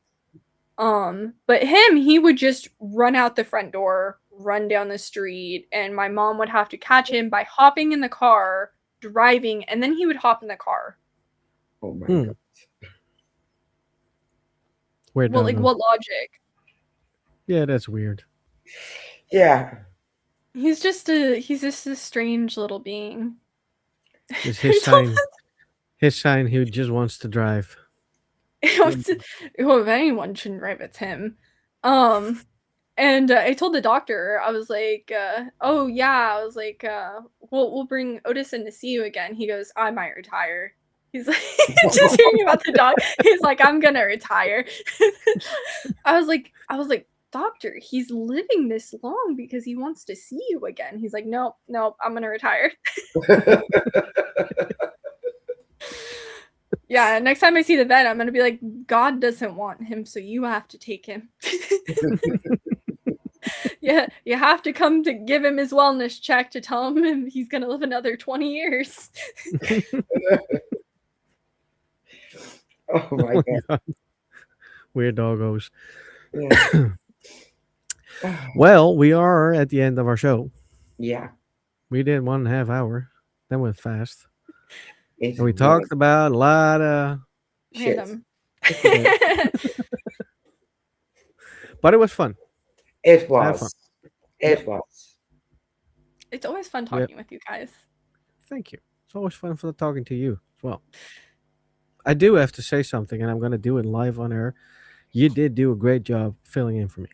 S4: But him, he would just run out the front door, run down the street, and my mom would have to catch him by hopping in the car, driving, and then he would hop in the car.
S3: Oh my
S2: Hmm.
S3: god.
S2: Weird
S4: Well, like
S2: doggo.
S4: what logic?
S2: Yeah, that's weird.
S3: Yeah.
S4: He's just a strange little being.
S2: It's his sign. His sign. He just wants to drive.
S4: Well, if anyone shouldn't drive, it's him. And I told the doctor, I was like, oh yeah, I was like, we'll bring Otis in to see you again. He goes, I might retire. He's like, just hearing about the dog. He's like, I'm gonna retire. I was like, doctor, he's living this long because he wants to see you again. He's like, nope, I'm gonna retire. Yeah, next time I see the vet, I'm gonna be like, God doesn't want him, so you have to take him. Yeah, you have to come to give him his wellness check to tell him he's gonna live another 20 years.
S3: Oh my
S2: Oh
S3: god.
S2: God. Weird doggos.
S3: Yeah.
S2: Well, we are at the end of our show.
S3: Yeah.
S2: We did 1.5 hour. That went fast.
S3: It's
S2: And we talked about a lot of,
S3: shit.
S4: Random.
S2: but it was fun.
S3: It
S2: Have fun.
S3: was. It was.
S4: It's always fun talking with you guys.
S2: Thank you. It's always fun for talking to you as well. I do have to say something, and I'm going to do it live on air. You did do a great job filling in for me.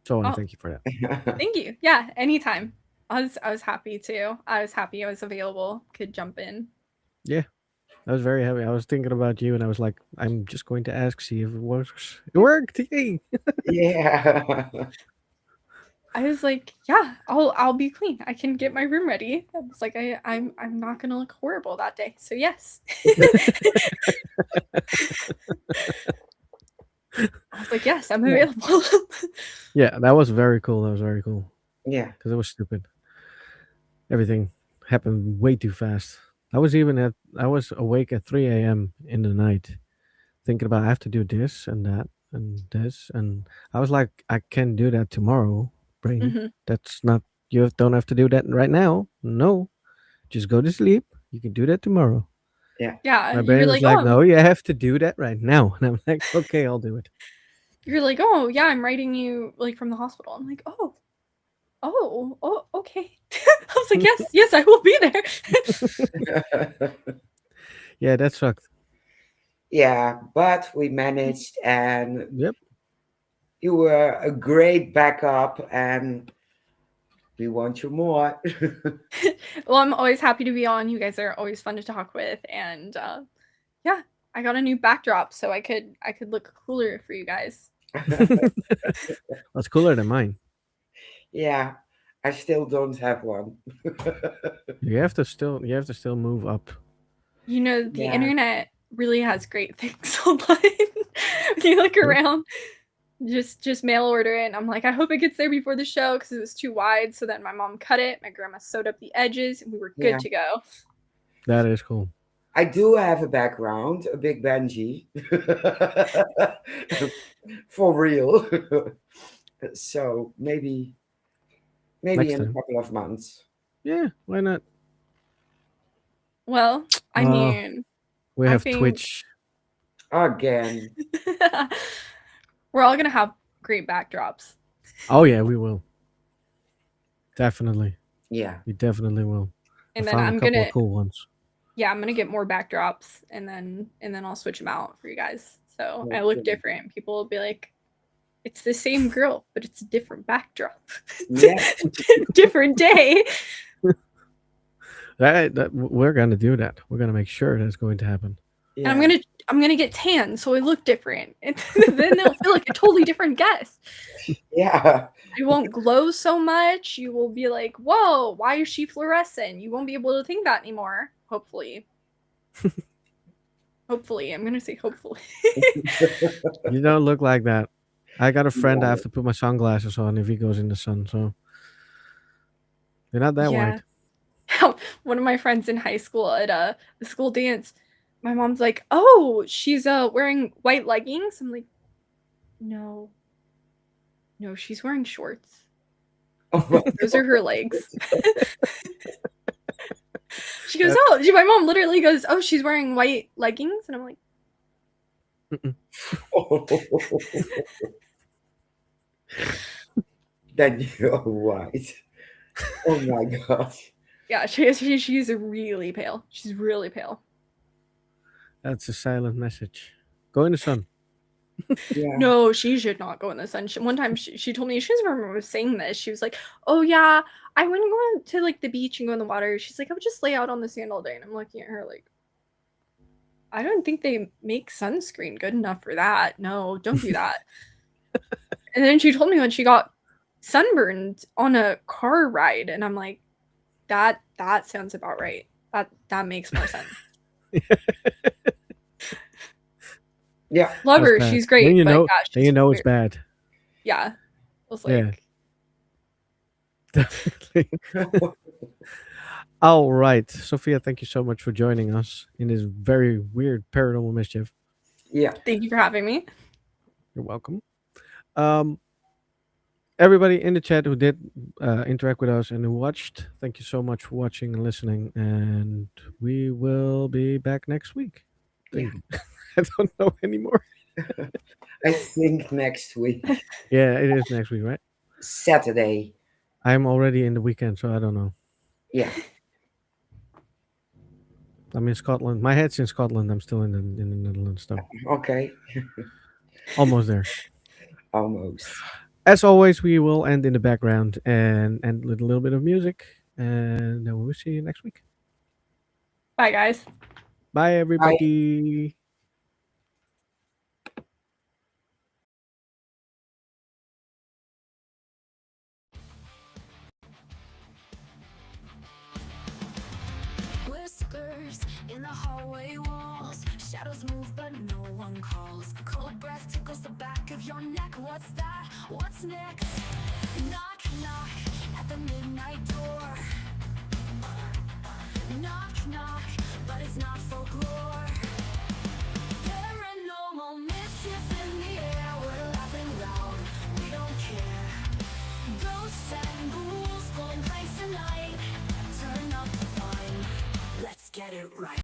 S2: So I want
S4: Oh.
S2: to thank you for that.
S4: Thank you. Yeah, anytime. I was happy too. I was happy I was available. Could jump in.
S2: Yeah. I was very happy. I was thinking about you, and I was like, I'm just going to ask, see if it works. It worked. Yay.
S3: Yeah.
S4: I was like, yeah, I'll be clean. I can get my room ready. I was like, I'm not gonna look horrible that day. So yes. I was like, yes, I'm available.
S2: Yeah, that was very cool. That was very cool.
S3: Yeah.
S2: Because it was stupid. Everything happened way too fast. I was awake at 3 a.m. in the night, thinking about I have to do this and that and this, and I was like, I can do that tomorrow, brain.
S4: Mhm.
S2: That's not don't have to do that right now. No, just go to sleep. You can do that tomorrow.
S4: Yeah,
S2: My
S4: you're
S2: brain was
S4: like,
S2: like,
S4: oh,
S2: no, you have to do that right now, and I'm like, okay, I'll do it.
S4: you're like, oh yeah, I'm writing you like from the hospital. I'm like, oh, okay. I was like, yes, I will be there.
S2: Yeah, that sucked.
S3: Yeah, but we managed, and
S2: Yep.
S3: you were a great backup, and we want you more.
S4: Well, I'm always happy to be on. You guys are always fun to talk with, and yeah, I got a new backdrop, so I could look cooler for you guys.
S2: That's cooler than mine.
S3: Yeah, I still don't have one.
S2: You have to still move up.
S4: You know, the
S3: Yeah.
S4: internet really has great things online. When you look around, just mail order it. And I'm like, I hope it gets there before the show because it was too wide. So then my mom cut it. My grandma sewed up the edges, and we were good
S3: Yeah.
S4: to go.
S2: That is cool.
S3: I do have a background, a big Benji. For real. So maybe
S2: Next
S3: in a
S2: time.
S3: couple of months.
S2: Yeah, why not?
S4: Well, I mean,
S2: We
S4: I
S2: have
S4: think-
S2: Twitch.
S3: Again.
S4: we're all gonna have great backdrops.
S2: Oh yeah, we will. Definitely,
S3: Yeah.
S2: we definitely will.
S4: And
S2: I
S4: then
S2: found
S4: I'm
S2: a couple
S4: gonna
S2: of cool ones.
S4: I'm gonna get more backdrops, and then I'll switch them out for you guys. So I
S3: Okay.
S4: look different. People will be like, "It's the same girl, but it's a different backdrop,
S3: Yeah.
S4: different day."
S2: That we're gonna do that. We're gonna make sure that's going to happen.
S4: and I'm gonna get tan so I look different. And then they'll feel like a totally different guest.
S3: Yeah.
S4: You won't glow so much. You will be like, whoa, why is she fluorescent? You won't be able to think that anymore. Hopefully. Hopefully. I'm gonna say hopefully.
S2: You don't look like that. I got a friend. I
S3: No.
S2: have to put my sunglasses on if he goes in the sun. So you're not that
S4: Yeah.
S2: white.
S4: One of my friends in high school at the school dance, my mom's like, oh, she's wearing white leggings. I'm like, no, she's wearing shorts.
S3: Oh my
S4: Those are her legs. She goes, my mom literally goes, oh, she's wearing white leggings, and I'm like,
S3: God. Then you're white. Oh my God.
S4: yeah, she's really pale. She's really pale.
S2: That's a silent message. Go in the sun.
S3: Yeah.
S4: No, she should not go in the sun. One time she told me, she doesn't remember saying this. She was like, oh yeah, I wouldn't go to like the beach and go in the water. She's like, I would just lay out on the sand all day. And I'm looking at her like, I don't think they make sunscreen good enough for that. No, don't do that. And then she told me when she got sunburned on a car ride, and I'm like, that sounds about right. That makes more sense.
S3: Yeah.
S4: Love
S2: That's
S4: her.
S2: bad.
S4: She's great.
S2: Then you
S4: but
S2: know.
S4: yeah,
S2: Then
S4: she's
S2: you know it's
S4: weird.
S2: bad.
S4: Yeah. I was
S2: Yeah.
S4: like,
S2: Definitely. All right, Sophia. Thank you so much for joining us in this very weird paranormal mischief.
S3: Yeah.
S4: thank you for having me.
S2: You're welcome. Everybody in the chat who did interact with us and who watched, thank you so much for watching and listening. And we will be back next week.
S3: Yeah.
S2: I don't know anymore.
S3: I think next week,
S2: Yeah, it is next week, right?
S3: Saturday.
S2: I'm already in the weekend, so I don't know.
S3: Yeah.
S2: I'm in Scotland. My head's in Scotland. I'm still in the Netherlands, though.
S3: Okay.
S2: Almost there.
S3: Almost.
S2: As always, we will end in the background and end with a little bit of music. And then we'll see you next week.
S4: Bye, guys.
S2: Bye, everybody.
S1: Whispers in the hallway walls. Shadows move but no one calls. Cold breath tickles the back of your neck. What's that? What's next? Knock, knock at the midnight door. Knock, knock, but it's not folklore. Paranormal mischief in the air. We're laughing loud, we don't care. Ghosts and ghouls going place tonight. Turn up the fun, let's get it right.